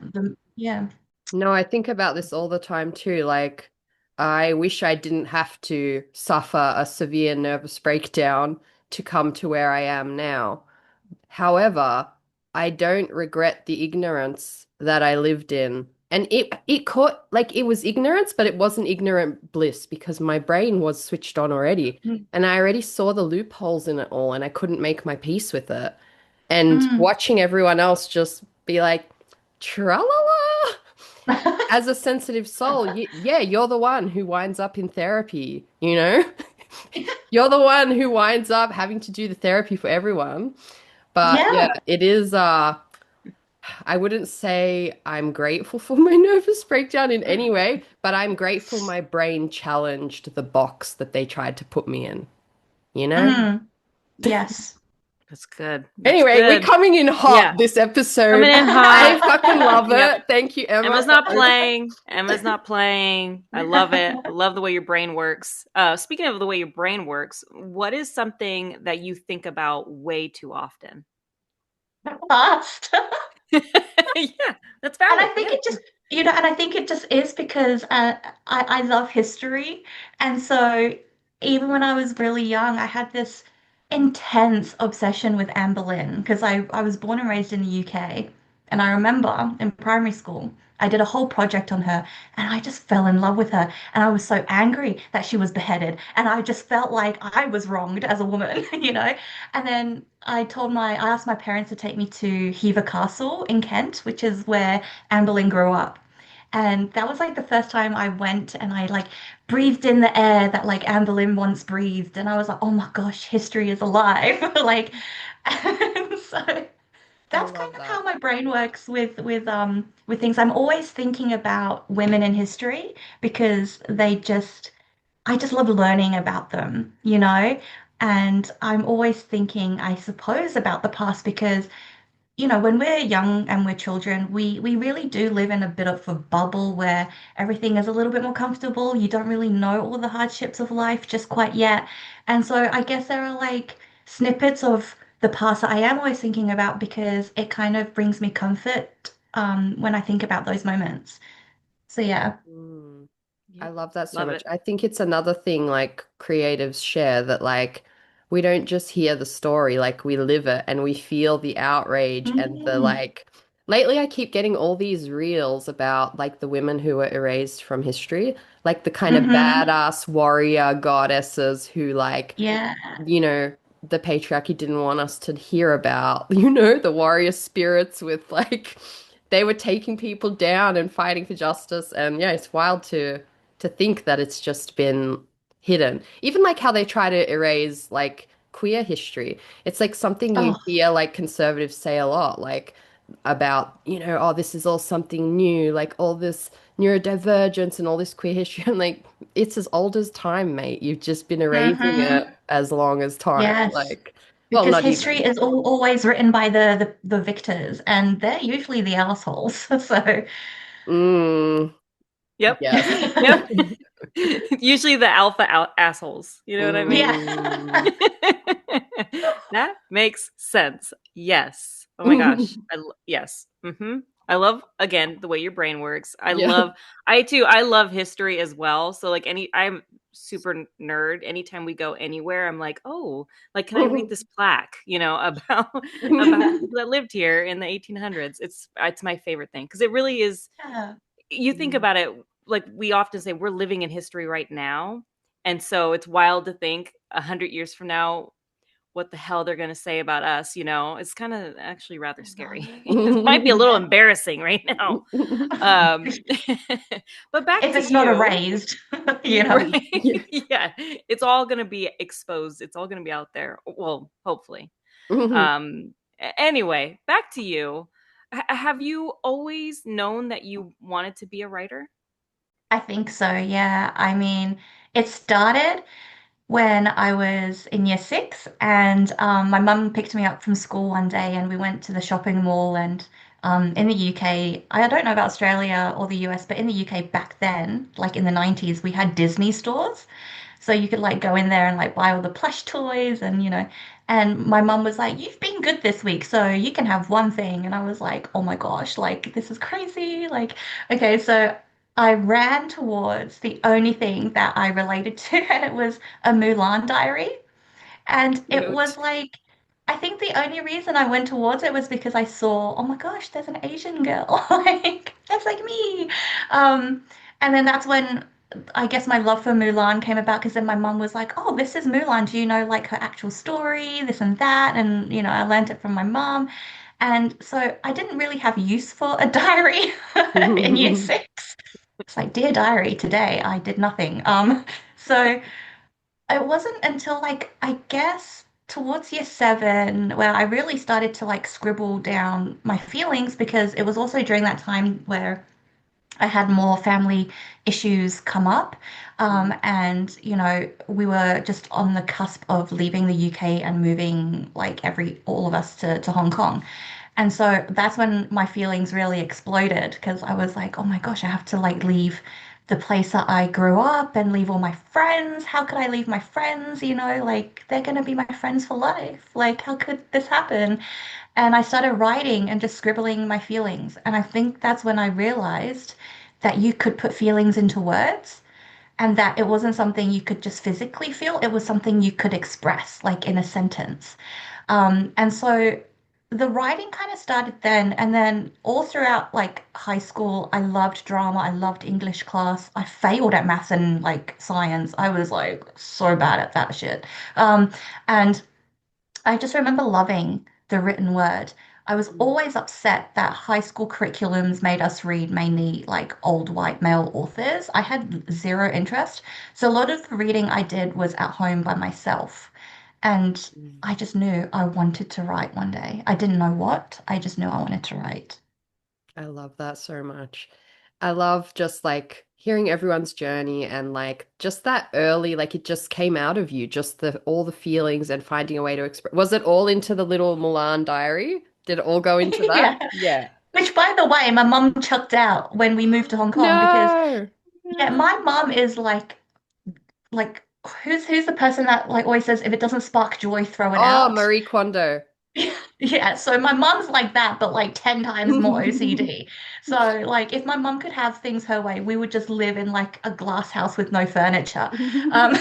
yeah. No, I think about this all the time too. Like, I wish I didn't have to suffer a severe nervous breakdown to come to where I am now. However, I don't regret the ignorance that I lived in. And it caught like it was ignorance, but it wasn't ignorant bliss because my brain was switched on already. Mm, And I already saw the loopholes in it all and I couldn't make my peace with it. And mm. watching everyone else just be like, tra la la. As a sensitive soul, yeah, you're the one who winds up in therapy, you know? You're the one who winds up having to do the therapy for everyone. But yeah, Yeah. it is I wouldn't say I'm grateful for my nervous breakdown in any way, but I'm grateful my brain challenged the box that they tried to put me in, you know? Mm. Yes. That's good. That's Anyway, we're good. coming in Yeah, hot this coming episode. in I hot. fucking love Yep. it. Thank you, Emma, Emma's for not playing. Emma's not playing. I love it. I love the way your brain works. Speaking of the way your brain works, what is something that you think about way too often? Fast. Yeah, that's And I valid. think Yeah. it just, and I think it just is because I love history. And so even when I was really young, I had this intense obsession with Anne Boleyn because I was born and raised in the UK. And I remember in primary school, I did a whole project on her and I just fell in love with her. And I was so angry that she was beheaded. And I just felt like I was wronged as a woman, And then I asked my parents to take me to Hever Castle in Kent, which is where Anne Boleyn grew up. And that was like the first time I went and I like breathed in the air that like Anne Boleyn once breathed. And I was like, oh my gosh, history is alive. Like, and so I that's kind love of that. how my brain works with things. I'm always thinking about women in history because I just love learning about them. And I'm always thinking, I suppose, about the past because when we're young and we're children, we really do live in a bit of a bubble where everything is a little bit more comfortable. You don't really know all the hardships of life just quite yet. And so I guess there are like snippets of the past that I am always thinking about because it kind of brings me comfort when I think about those moments. So yeah. Mm. I Yep. love that so Love much. it. I think it's another thing like creatives share that like we don't just hear the story, like we live it and we feel the outrage and the Mm, like Lately, I keep getting all these reels about like the women who were erased from history, like the kind of Hmm. badass warrior goddesses who like, Yeah. you know, the patriarchy didn't want us to hear about, you know, the warrior spirits with like they were taking people down and fighting for justice. And yeah, it's wild to think that it's just been hidden. Even like how they try to erase like queer history. It's like something you Oh. hear like conservatives say a lot, like about, you know, oh, this is all something new, like all this neurodivergence and all this queer history. I'm like, it's as old as time, mate. You've just been erasing it Hmm. as long as time. Yes. Like, well, Because not history even. is always written by the victors, and they're usually the assholes. So, Mm, Yep. yes. Yep. Usually the assholes. You know what I mean? Mm. That makes sense. Yes. Oh my gosh. Yes. I love again the way your brain works. Yeah. I love history as well. So like I'm super nerd. Anytime we go anywhere, I'm like, "Oh, like can I read this plaque, about about the people that lived here in the 1800s?" It's my favorite thing because it really is. yeah. You think about it, like we often say we're living in history right now, and so it's wild to think 100 years from now what the hell they're going to say about us. It's kind of actually rather I scary. know. It might be a little Yeah. embarrassing right now. um but back If to it's not you. erased, you know. Right. Yeah. Yeah, it's all going to be exposed, it's all going to be out there, well, hopefully. Anyway, back to you. Have you always known that you wanted to be a writer? I think so, yeah. I mean, it started when I was in year six, and my mum picked me up from school one day, and we went to the shopping mall. And in the UK, I don't know about Australia or the US, but in the UK back then, like in the 90s, we had Disney stores. So you could like go in there and like buy all the plush toys and and my mum was like, "You've been good this week, so you can have one thing." And I was like, "Oh my gosh, like this is crazy." Like, okay, so I ran towards the only thing that I related to, and it was a Mulan diary. And it was Cute. like, I think the only reason I went towards it was because I saw, oh my gosh, there's an Asian girl. Like, that's like me. Um, and then that's when I guess my love for Mulan came about because then my mum was like, oh, this is Mulan. Do you know like her actual story, this and that? And, I learned it from my mum. And so I didn't really have use for a diary in year six. It's like, dear diary, today I did nothing. So it wasn't until like I guess towards year seven where I really started to like scribble down my feelings because it was also during that time where I had more family issues come up. And, we were just on the cusp of leaving the UK and moving like all of us to Hong Kong. And so that's when my feelings really exploded because I was like, oh my gosh, I have to like leave the place that I grew up and leave all my friends. How could I leave my friends? Like they're going to be my friends for life. Like, how could this happen? And I started writing and just scribbling my feelings. And I think that's when I realized that you could put feelings into words and that it wasn't something you could just physically feel, it was something you could express, like in a sentence. And so the writing kind of started then. And then all throughout like high school, I loved drama, I loved English class. I failed at maths and like science. I was like so bad at that shit. And I just remember loving the written word. I was always upset that high school curriculums made us read mainly like old white male authors. I had zero interest. So a lot of the reading I did was at home by myself. And I just knew I wanted to write one day. I didn't know what, I just knew I wanted to write. I love that so much. I love just like hearing everyone's journey and like just that early, like it just came out of you, just the all the feelings and finding a way to express. Was it all into the little Mulan diary? Did it all go into that? Yeah. Yeah. Which, by the way, my mum chucked out when we moved to Hong Kong because, No. yeah, my mum is like who's the person that like always says if it doesn't spark joy, throw it Oh, out? Marie Kondo. Yeah, so my mum's like that, but like 10 times more OCD. So like if my mum could have things her way, we would just live in like a glass house with no furniture. Um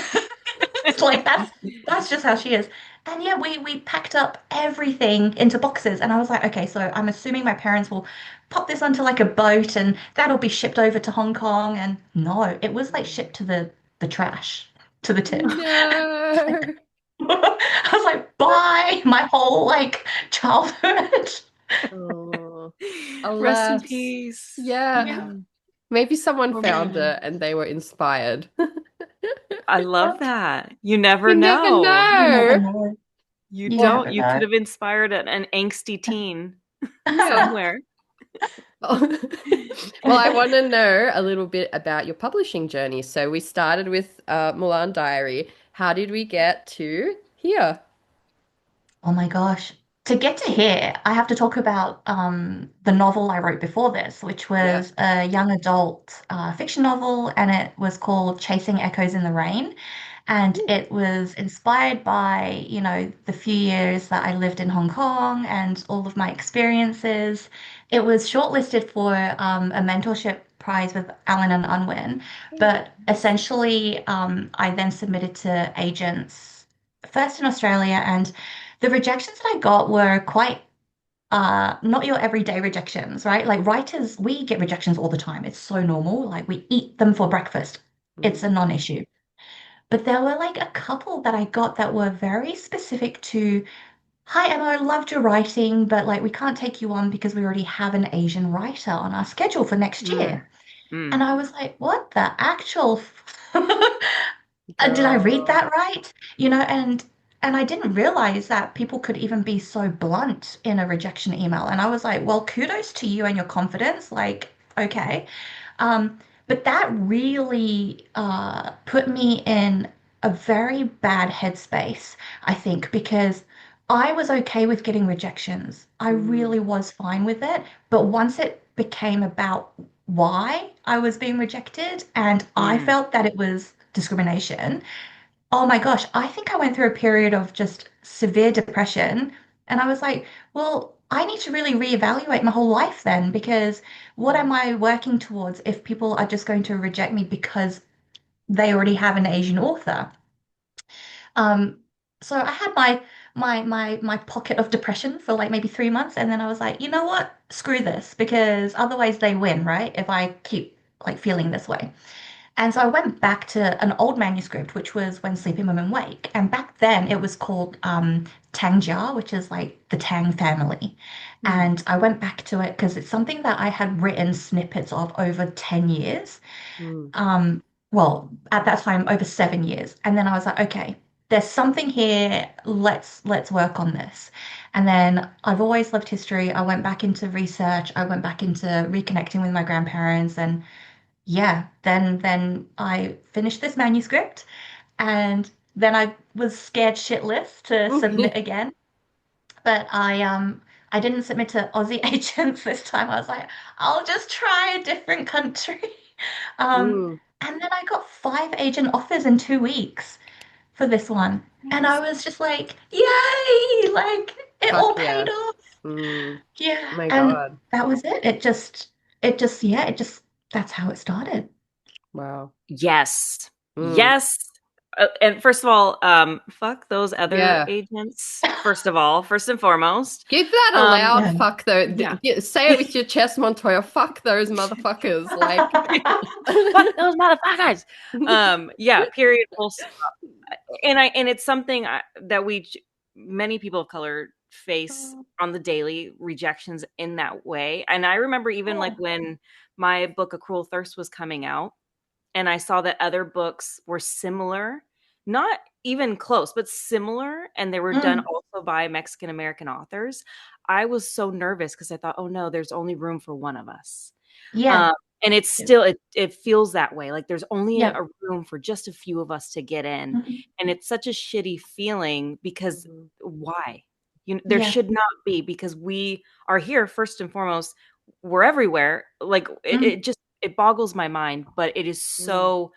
It's like that's just how she is. And yeah, we packed up everything into boxes, and I was like, okay, so I'm assuming my parents will pop this onto like a boat, and that'll be shipped over to Hong Kong. And no, it was like shipped to the trash, to the tip. No. I was like, bye, my whole like childhood. Oh, Rest in alas. peace. Yeah. Yeah. Maybe someone Oh found man. it and they were inspired. I love that. You never You never know. You never know. know. You You Well, don't. never You could know. have inspired an angsty teen yeah. somewhere. Well, I want to know a little bit about your publishing journey. So we started with Mulan Diary. How did we get to here? Oh my gosh. To get to here, I have to talk about the novel I wrote before this, which Yeah. was a young adult fiction novel, and it was called Chasing Echoes in the Rain. And Ooh. it was inspired by, you know, the few years that I lived in Hong Kong and all of my experiences. It was shortlisted for a mentorship prize with Allen and Unwin, but essentially, I then submitted to agents first in Australia, and the rejections that I got were quite not your everyday rejections, right? Like writers, we get rejections all the time. It's so normal. Like we eat them for breakfast. It's a Mm, non-issue. But there were like a couple that I got that were very specific to, hi Emma, loved your writing, but like we can't take you on because we already have an Asian writer on our schedule for next Mm, year. mm, And I was like, what the actual did I read girl. that right? You know, and I didn't realize that people could even be so blunt in a rejection email. And I was like, well, kudos to you and your confidence. Like, okay. But that really put me in a very bad headspace, I think, because I was okay with getting rejections. I Mm, really was fine with it. But once it became about why I was being rejected and I mm. felt that it was discrimination, oh my gosh, I think I went through a period of just severe depression. And I was like, well, I need to really reevaluate my whole life then, because what mm, am I working towards if people are just going to reject me because they already have an Asian author? Um, so I had my pocket of depression for like maybe 3 months, and then I was like, you know what? Screw this, because otherwise they win, right? If I keep like feeling this way. And so I went back to an old manuscript, which was When Sleeping Women Wake. And back then it was called Tangjia, which is like the Tang family. mm, And I went back to it because it's something that I had written snippets of over 10 years. mm, Um, well, at that time, over 7 years. And then I was like, okay, there's something here. Let's work on this. And then I've always loved history. I went back into research. I went back into reconnecting with my grandparents, and yeah, then I finished this manuscript, and then I was scared shitless to submit mm, again. But I didn't submit to Aussie agents this time. I was like, I'll just try a different country. mm. And then I got 5 agent offers in 2 weeks for this one. And I Yes. was just like, yay! Like it all Fuck paid yeah. off. Mm. Yeah. Oh my And God. that was it. Yeah, that's how it started. Wow. Yes. Mm. Yes. And first of all, fuck those other Yeah. agents. First of all, first and foremost. Give that a Um, loud Yeah. fuck though. yeah. Say it with your chest, Montoya. Fuck those motherfuckers. Like, Fuck those motherfuckers. Yeah, period, full stop. And it's something that many people of color face on the daily, rejections in that way. And I remember even like Yeah. when my book A Cruel Thirst was coming out, and I saw that other books were similar, not even close, but similar, and they were done Mm. also by Mexican American authors. I was so nervous because I thought, oh no, there's only room for one of us. Yeah. Um, and it's still it feels that way. Like there's only Yeah. a room for just a few of us to get in. Mhm. And it's such a shitty feeling because Mhm. why? There Yeah. should not be, because we are here first and foremost. We're everywhere. Like Mm. it just it boggles my mind, but it is Mm. so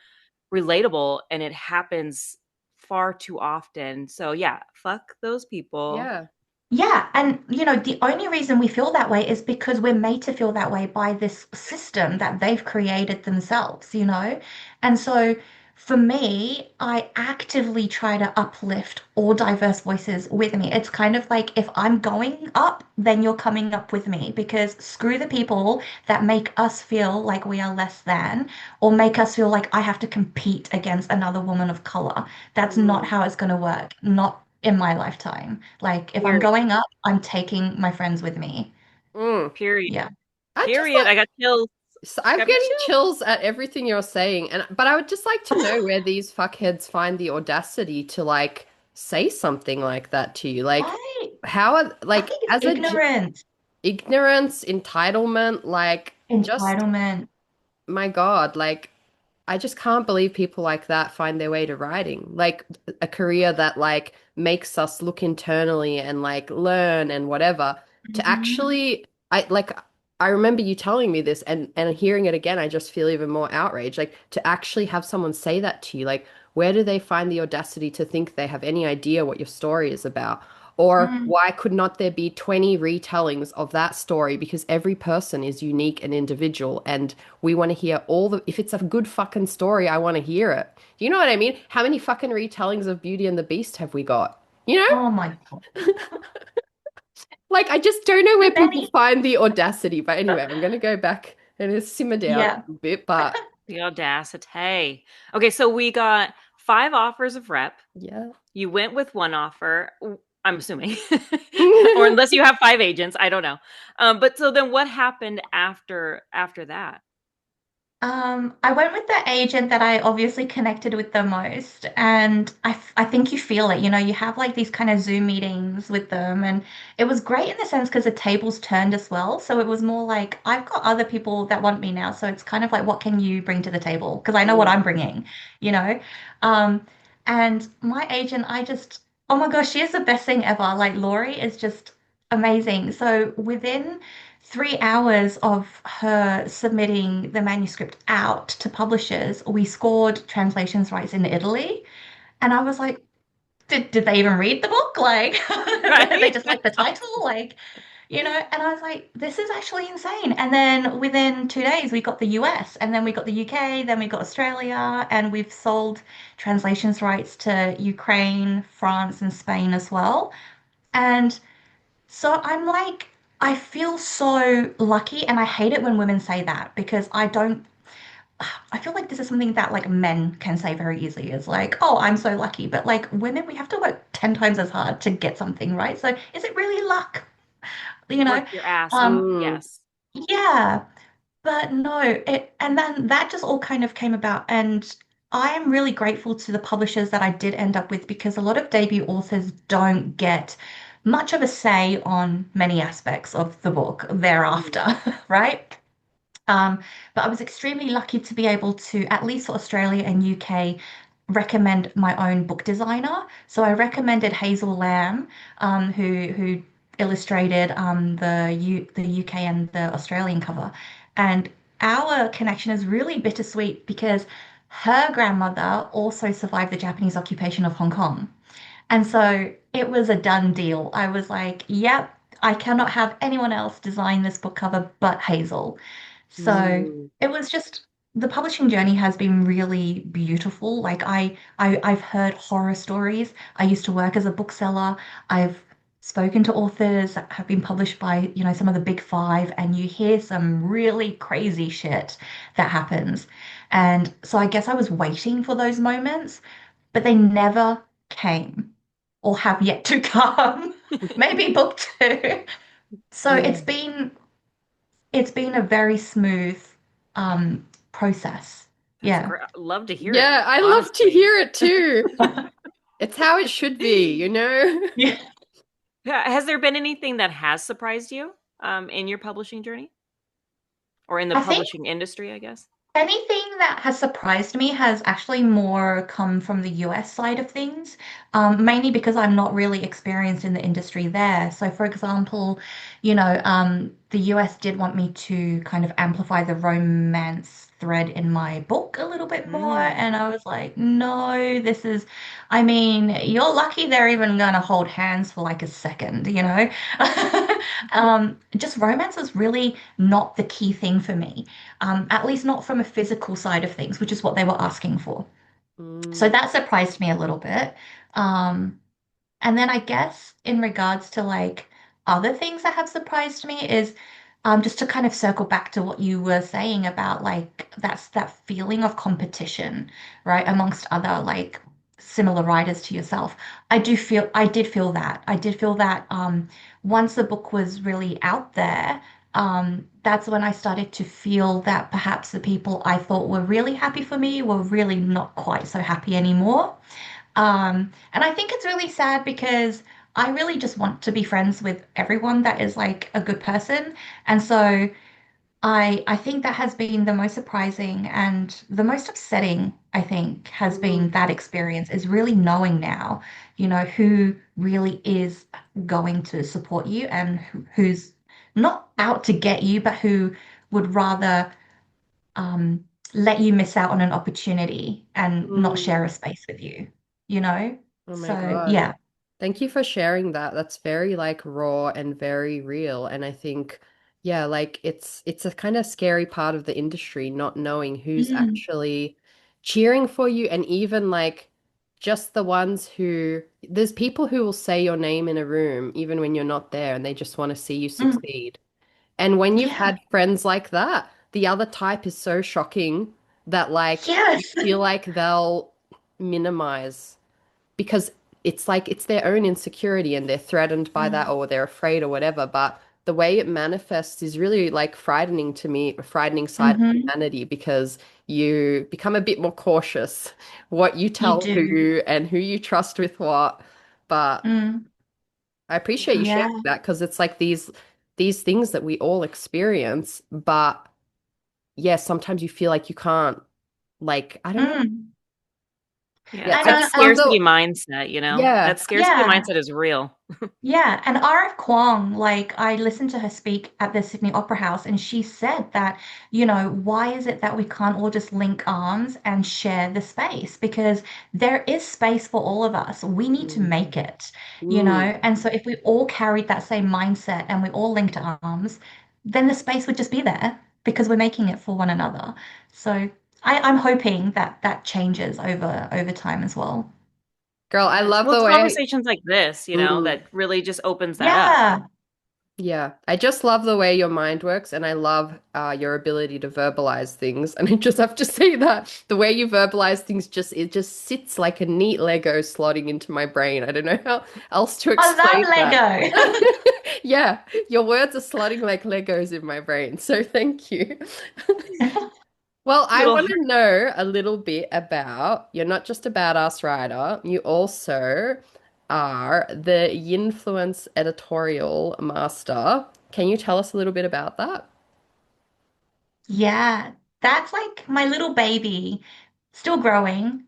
relatable and it happens far too often. So yeah, fuck those people. Yeah. Yeah. And, you know, the only reason we feel that way is because we're made to feel that way by this system that they've created themselves, you know? And so for me, I actively try to uplift all diverse voices with me. It's kind of like if I'm going up, then you're coming up with me because screw the people that make us feel like we are less than or make us feel like I have to compete against another woman of color. That's not Mm, how it's going to work. Not in my lifetime. Like if I'm period. going up, I'm taking my friends with me. Mm. Period. Yeah. I just Period. like I got chills. I'm Got me getting chills. chills at everything you're saying, and but I would just like to know where these fuckheads find the audacity to like say something like that to you. Like, I how are I like think it's as a ignorance, ignorance, entitlement, like just entitlement. my God, like I just can't believe people like that find their way to writing. Like a career that like makes us look internally and like learn and whatever. To Mhm. actually I remember you telling me this and hearing it again, I just feel even more outraged. Like to actually have someone say that to you, like where do they find the audacity to think they have any idea what your story is about? Or Mm. why could not there be 20 retellings of that story? Because every person is unique and individual, and we want to hear all the, if it's a good fucking story, I want to hear it. Do you know what I mean? How many fucking retellings of Beauty and the Beast have we got? You know? Oh my God. Like, I just don't know where Too people many. find the audacity. But anyway, I'm going to go back and simmer down a Yeah. little bit. But The audacity. Okay, so we got 5 offers of rep. yeah. You went with one offer. I'm assuming, or unless you have 5 agents, I don't know. But so then, what happened after that? I went with the agent that I obviously connected with the most, and I think you feel it. You know, you have like these kind of Zoom meetings with them, and it was great in the sense because the tables turned as well. So it was more like I've got other people that want me now, so it's kind of like, what can you bring to the table? Because I know what I'm Mm, bringing, you know. Um, and my agent, oh my gosh, she is the best thing ever. Like Laurie is just amazing. So within 3 hours of her submitting the manuscript out to publishers, we scored translations rights in Italy. And I was like, did they even read the book? Like, they right? just like the title? Like, and I was like, this is actually insane. And then within 2 days, we got the US, and then we got the UK, then we got Australia, and we've sold translations rights to Ukraine, France, and Spain as well. And so I'm like, I feel so lucky, and I hate it when women say that because I feel like this is something that like men can say very easily. It's like, oh, I'm so lucky. But like women, we have to work 10 times as hard to get something, right? So is it really luck? You Work know? your ass off. Um, Mm. Yes. yeah, but no, and then that just all kind of came about. And I am really grateful to the publishers that I did end up with because a lot of debut authors don't get much of a say on many aspects of the book thereafter, Mm, right? Um, but I was extremely lucky to be able to, at least for Australia and UK, recommend my own book designer. So I recommended Hazel Lamb, who illustrated the UK and the Australian cover. And our connection is really bittersweet because her grandmother also survived the Japanese occupation of Hong Kong. And so it was a done deal. I was like, yep, I cannot have anyone else design this book cover but Hazel. So Mm. it was just the publishing journey has been really beautiful. Like I've heard horror stories. I used to work as a bookseller. I've spoken to authors that have been published by, some of the big five, and you hear some really crazy shit that happens. And so I guess I was waiting for those moments, but they never came or have yet to come. Maybe book two. So Yeah. it's been a very smooth process. that's Yeah. great. Love to hear it. Yeah, I love to Honestly. hear it too. It's how it should be, you know? Yeah. Has there been anything that has surprised you in your publishing journey or in the I think publishing industry, I guess? anything that has surprised me has actually more come from the US side of things, mainly because I'm not really experienced in the industry there. So, for example, the US did want me to kind of amplify the romance thread in my book a little bit more. Mm. And I was like, no, I mean, you're lucky they're even going to hold hands for like a second, you know? Just romance is really not the key thing for me, at least not from a physical side of things, which is what they were asking for. So Mm, that surprised me a little bit. Um, and then I guess in regards to like other things that have surprised me is just to kind of circle back to what you were saying about like that's that feeling of competition, right, amongst other like similar writers to yourself. I did feel that once the book was really out there, that's when I started to feel that perhaps the people I thought were really happy for me were really not quite so happy anymore. And I think it's really sad because I really just want to be friends with everyone that is like a good person. And so I think that has been the most surprising and the most upsetting, I think, has been mm, that experience is really knowing now, who really is going to support you and who's not out to get you, but who would rather um, let you miss out on an opportunity and not mm. share a space with you, you know? Oh my So, God. yeah. Thank you for sharing that. That's very like raw and very real. And I think, yeah, like it's a kind of scary part of the industry, not knowing who's Mm, actually cheering for you and even like just the ones who there's people who will say your name in a room even when you're not there and they just want to see you mm, succeed. And when you've yeah. had friends like that, the other type is so shocking that like you Yes. feel like they'll minimize because it's like it's their own insecurity and they're threatened by that Mm, or they're afraid or whatever. But the way it manifests is really like frightening to me, a frightening side of hmm. humanity because you become a bit more cautious what you You tell do. who and who you trust with what. But Mm, I appreciate you sharing yeah. that because it's like these things that we all experience, but yeah, sometimes you feel like you can't like I don't know. Mm. Yeah, Yeah, it's And I that just love scarcity the mindset, yeah. That scarcity yeah. mindset is real. Yeah, and R.F. Kuang, like I listened to her speak at the Sydney Opera House, and she said that, why is it that we can't all just link arms and share the space? Because there is space for all of us. We need to Mm, make it, mm. And so if we all carried that same mindset and we all linked arms, then the space would just be there because we're making it for one another. So I'm hoping that that changes over time as well. Girl, I Yeah. love Well, the it's way conversations like this, mm, that really just opens that up. Yeah. yeah, I just love the way your mind works and I love your ability to verbalize things. And I just have to say that the way you verbalize things it just sits like a neat Lego slotting into my brain. I don't know how else to I explain that. love Lego. Yeah, your words are slotting like Legos in my brain. So thank you. Well, I Little want to know a little bit about you're not just a badass writer, you also are the Yinfluence Editorial Master. Can you tell us a little bit about that? Yeah, that's like my little baby, still growing.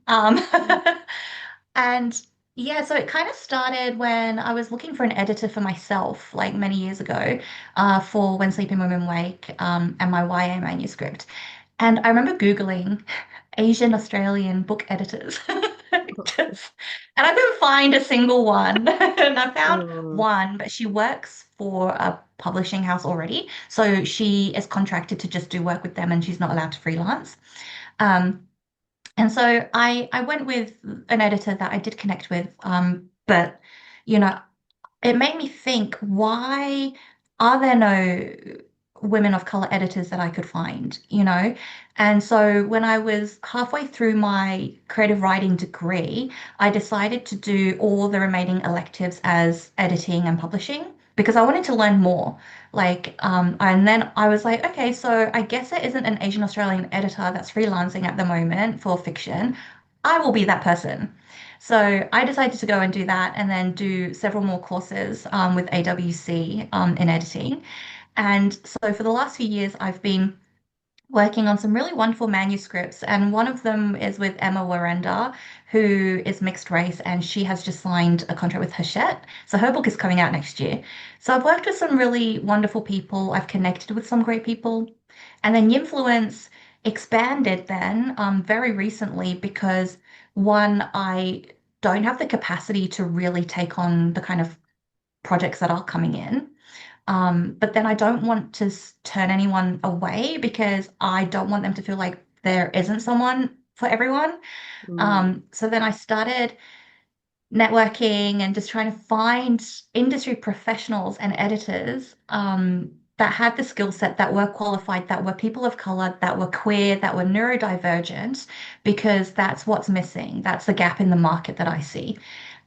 And yeah, so it kind of started when I was looking for an editor for myself, like many years ago, for When Sleeping Women Wake, and my YA manuscript. And I remember Googling Asian Australian book editors. Just, and I couldn't find a single one. And I found Mm, one, but she works for a publishing house already. So she is contracted to just do work with them and she's not allowed to freelance. Um, and so I went with an editor that I did connect with. But you know, it made me think, why are there no women of color editors that I could find, And so when I was halfway through my creative writing degree, I decided to do all the remaining electives as editing and publishing because I wanted to learn more. And then I was like, okay, so I guess there isn't an Asian Australian editor that's freelancing at the moment for fiction. I will be that person. So I decided to go and do that and then do several more courses with AWC in editing. And so for the last few years, I've been working on some really wonderful manuscripts. And one of them is with Emma Warrender, who is mixed race, and she has just signed a contract with Hachette. So her book is coming out next year. So I've worked with some really wonderful people. I've connected with some great people. And then Yinfluence expanded then very recently because one, I don't have the capacity to really take on the kind of projects that are coming in. But then I don't want to turn anyone away because I don't want them to feel like there isn't someone for everyone. Mm, So then I started networking and just trying to find industry professionals and editors that had the skill set, that were qualified, that were people of color, that were queer, that were neurodivergent, because that's what's missing. That's the gap in the market that I see.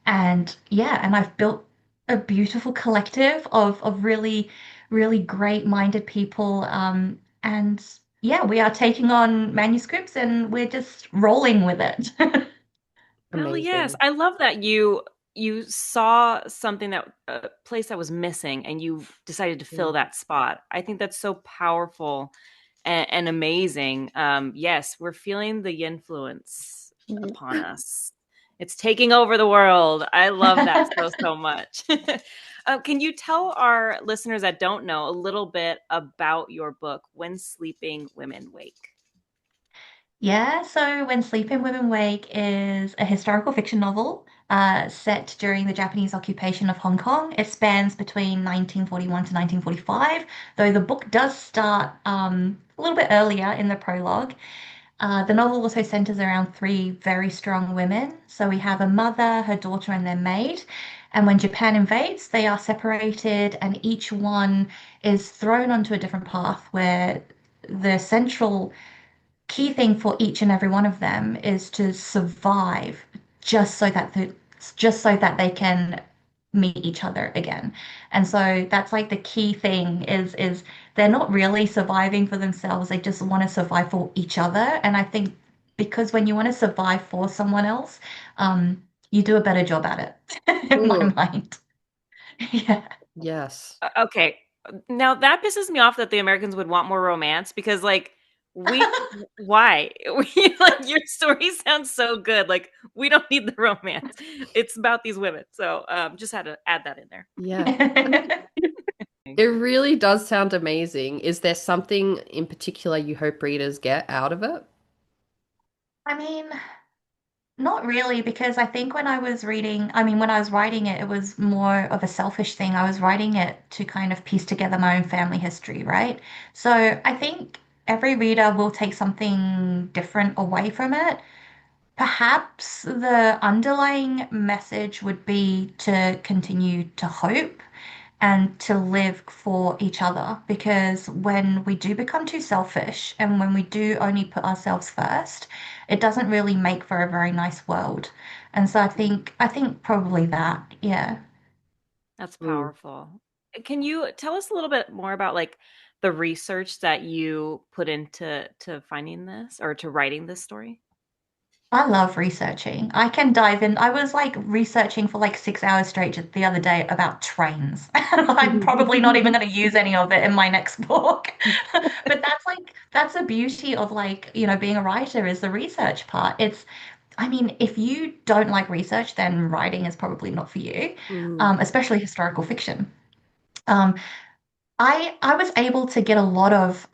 And yeah, and I've built a beautiful collective of really, really great-minded people. And yeah, we are taking on manuscripts and we're just rolling with it. Hell yes. amazing. I love that you saw something that a place that was missing and you decided to fill Mm. that spot. I think that's so powerful and amazing. Yes, we're feeling the influence upon us. It's taking over the world. I love that so much. Can you tell our listeners that don't know a little bit about your book, When Sleeping Women Wake? Yeah, so When Sleeping Women Wake is a historical fiction novel set during the Japanese occupation of Hong Kong. It spans between 1941 to 1945, though the book does start a little bit earlier in the prologue. The novel also centers around three very strong women. So we have a mother, her daughter, and their maid. And when Japan invades, they are separated, and each one is thrown onto a different path where the central key thing for each and every one of them is to survive just so that just so that they can meet each other again. And so that's like the key thing is they're not really surviving for themselves. They just want to survive for each other. And I think because when you want to survive for someone else, you do a better job at it, in my Mm, mind. Yeah. yes. Okay. Now that pisses me off that the Americans would want more romance because like we why? We like your story sounds so good. Like we don't need the romance. It's about these women. So just had to add that in there. Yeah. I mean, it really does sound amazing. Is there something in particular you hope readers get out of it? I mean, not really, because I think when I was reading, I mean, when I was writing it, it was more of a selfish thing. I was writing it to kind of piece together my own family history, right? So I think every reader will take something different away from it. Perhaps the underlying message would be to continue to hope and to live for each other. Because when we do become too selfish and when we do only put ourselves first, it doesn't really make for a very nice world. And so I think probably that, yeah. That's Mm. powerful. Can you tell us a little bit more about like the research that you put into to finding this or to writing this story? I love researching. I can dive in. I was like researching for like 6 hours straight the other day about trains. I'm probably not even going to use any of it in my next book. But that's the beauty of like, being a writer is the research part. I mean, if you don't like research, then writing is probably not for you, Mm. especially historical fiction. Um, I was able to get a lot of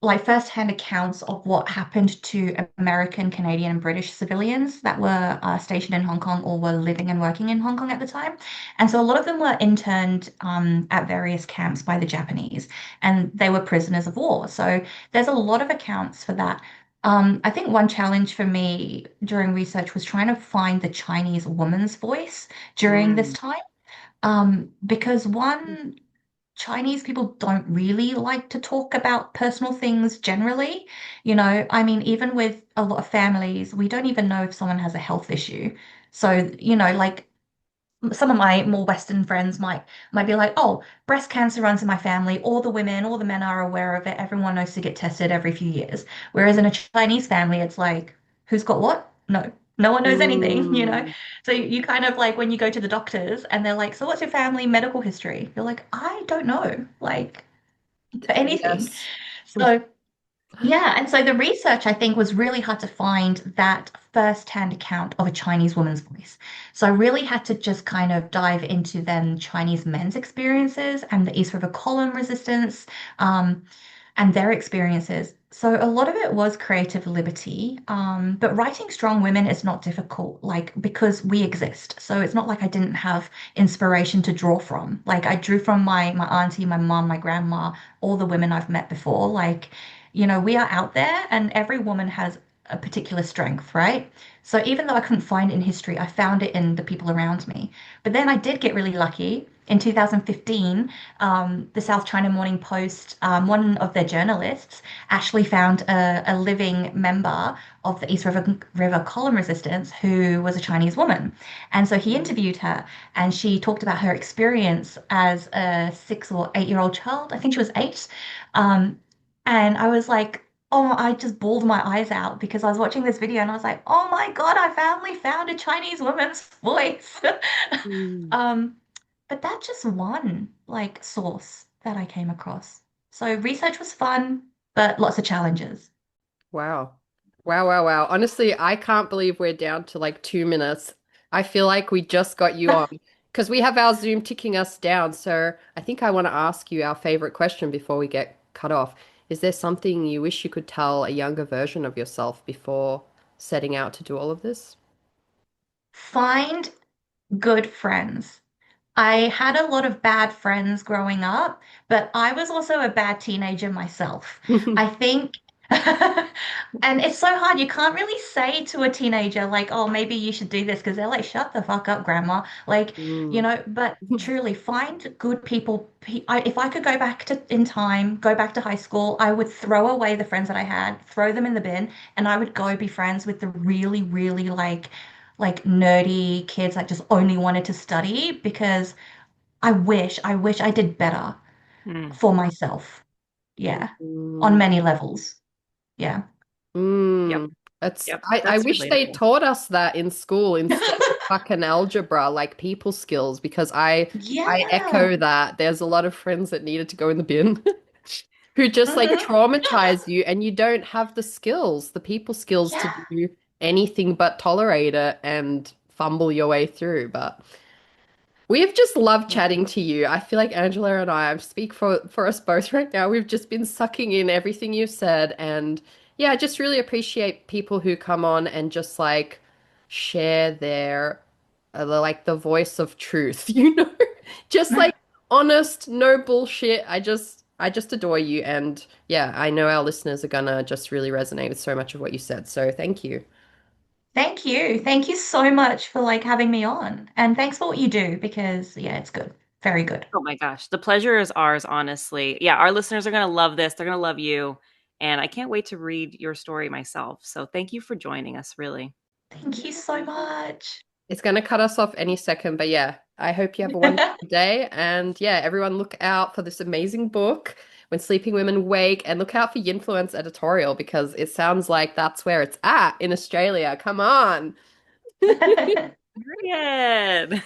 like first-hand accounts of what happened to American, Canadian, and British civilians that were stationed in Hong Kong or were living and working in Hong Kong at the time. And so a lot of them were interned at various camps by the Japanese, and they were prisoners of war. So there's a lot of accounts for that. I think one challenge for me during research was trying to find the Chinese woman's voice during this Mm. time. Because one, Chinese people don't really like to talk about personal things generally. I mean, even with a lot of families, we don't even know if someone has a health issue. So, like some of my more Western friends might be like, "Oh, breast cancer runs in my family. All the women, all the men are aware of it. Everyone knows to get tested every few years." Whereas in a Chinese family, it's like, "Who's got what?" No, no one knows anything. Mm. So you kind of like when you go to the doctors and they're like, "So what's your family medical history?" You're like, "I don't know, like anything." Yes. So yeah, and so the research I think was really hard to find that first-hand account of a Chinese woman's voice. So I really had to just kind of dive into then Chinese men's experiences and the East River Column resistance, and their experiences. So a lot of it was creative liberty, but writing strong women is not difficult, like because we exist. So it's not like I didn't have inspiration to draw from. Like I drew from my auntie, my mom, my grandma, all the women I've met before, like. we are out there and every woman has a particular strength, right? So even though I couldn't find it in history, I found it in the people around me. But then I did get really lucky. In 2015, the South China Morning Post, one of their journalists actually found a living member of the River column resistance who was a Chinese woman. And so he interviewed her and she talked about her experience as a 6 or 8 year old child. I think she was 8. Um, and I was like, oh, I just bawled my eyes out because I was watching this video and I was like, oh my God, I finally found a Chinese woman's voice. Mm. Um, but that's just one like source that I came across. So research was fun, but lots of challenges. Wow. Wow, wow, wow. Honestly, I can't believe we're down to like 2 minutes. I feel like we just got you on because we have our Zoom ticking us down. So I think I want to ask you our favorite question before we get cut off. Is there something you wish you could tell a younger version of yourself before setting out to do all of this? Find good friends. I had a lot of bad friends growing up, but I was also a bad teenager myself. I think, and it's so hard. You can't really say to a teenager, like, oh, maybe you should do this because they're like, shut the fuck up, grandma. Like, Mm. but truly find good people. If I could go back in time, go back to high school, I would throw away the friends that I had, throw them in the bin, and I would go be friends with the really, really like nerdy kids that just only wanted to study because I wish I did better Hmm. for myself. Yeah, on Mm. many levels. Yeah. Yep. Mm. It's Yep. I That's wish they relatable. taught us that in school instead of fucking algebra, like people skills, because I Yeah. echo that. There's a lot of friends that needed to go in the bin who just like Hmm. traumatize you and you don't have the skills, the people skills to Yeah. do anything but tolerate it and fumble your way through. But we've just loved Yeah. chatting to you. I feel like Angela and I speak for us both right now. We've just been sucking in everything you've said, and yeah, I just really appreciate people who come on and just like share their like the voice of truth, you know? Just like honest, no bullshit. I just adore you, and yeah, I know our listeners are gonna just really resonate with so much of what you said. So thank you. Thank you. Thank you so much for like having me on. And thanks for what you do because yeah, it's good. Very good. Oh my gosh. The pleasure is ours, honestly. Yeah, our listeners are going to love this. They're going to love you. And I can't wait to read your story myself. So thank you for joining us, really. Thank you so much. It's going to cut us off any second, but yeah, I hope you have a wonderful day. And yeah, everyone look out for this amazing book, When Sleeping Women Wake, and look out for Yinfluence Editorial because it sounds like that's where it's at in Australia. Come on. Period.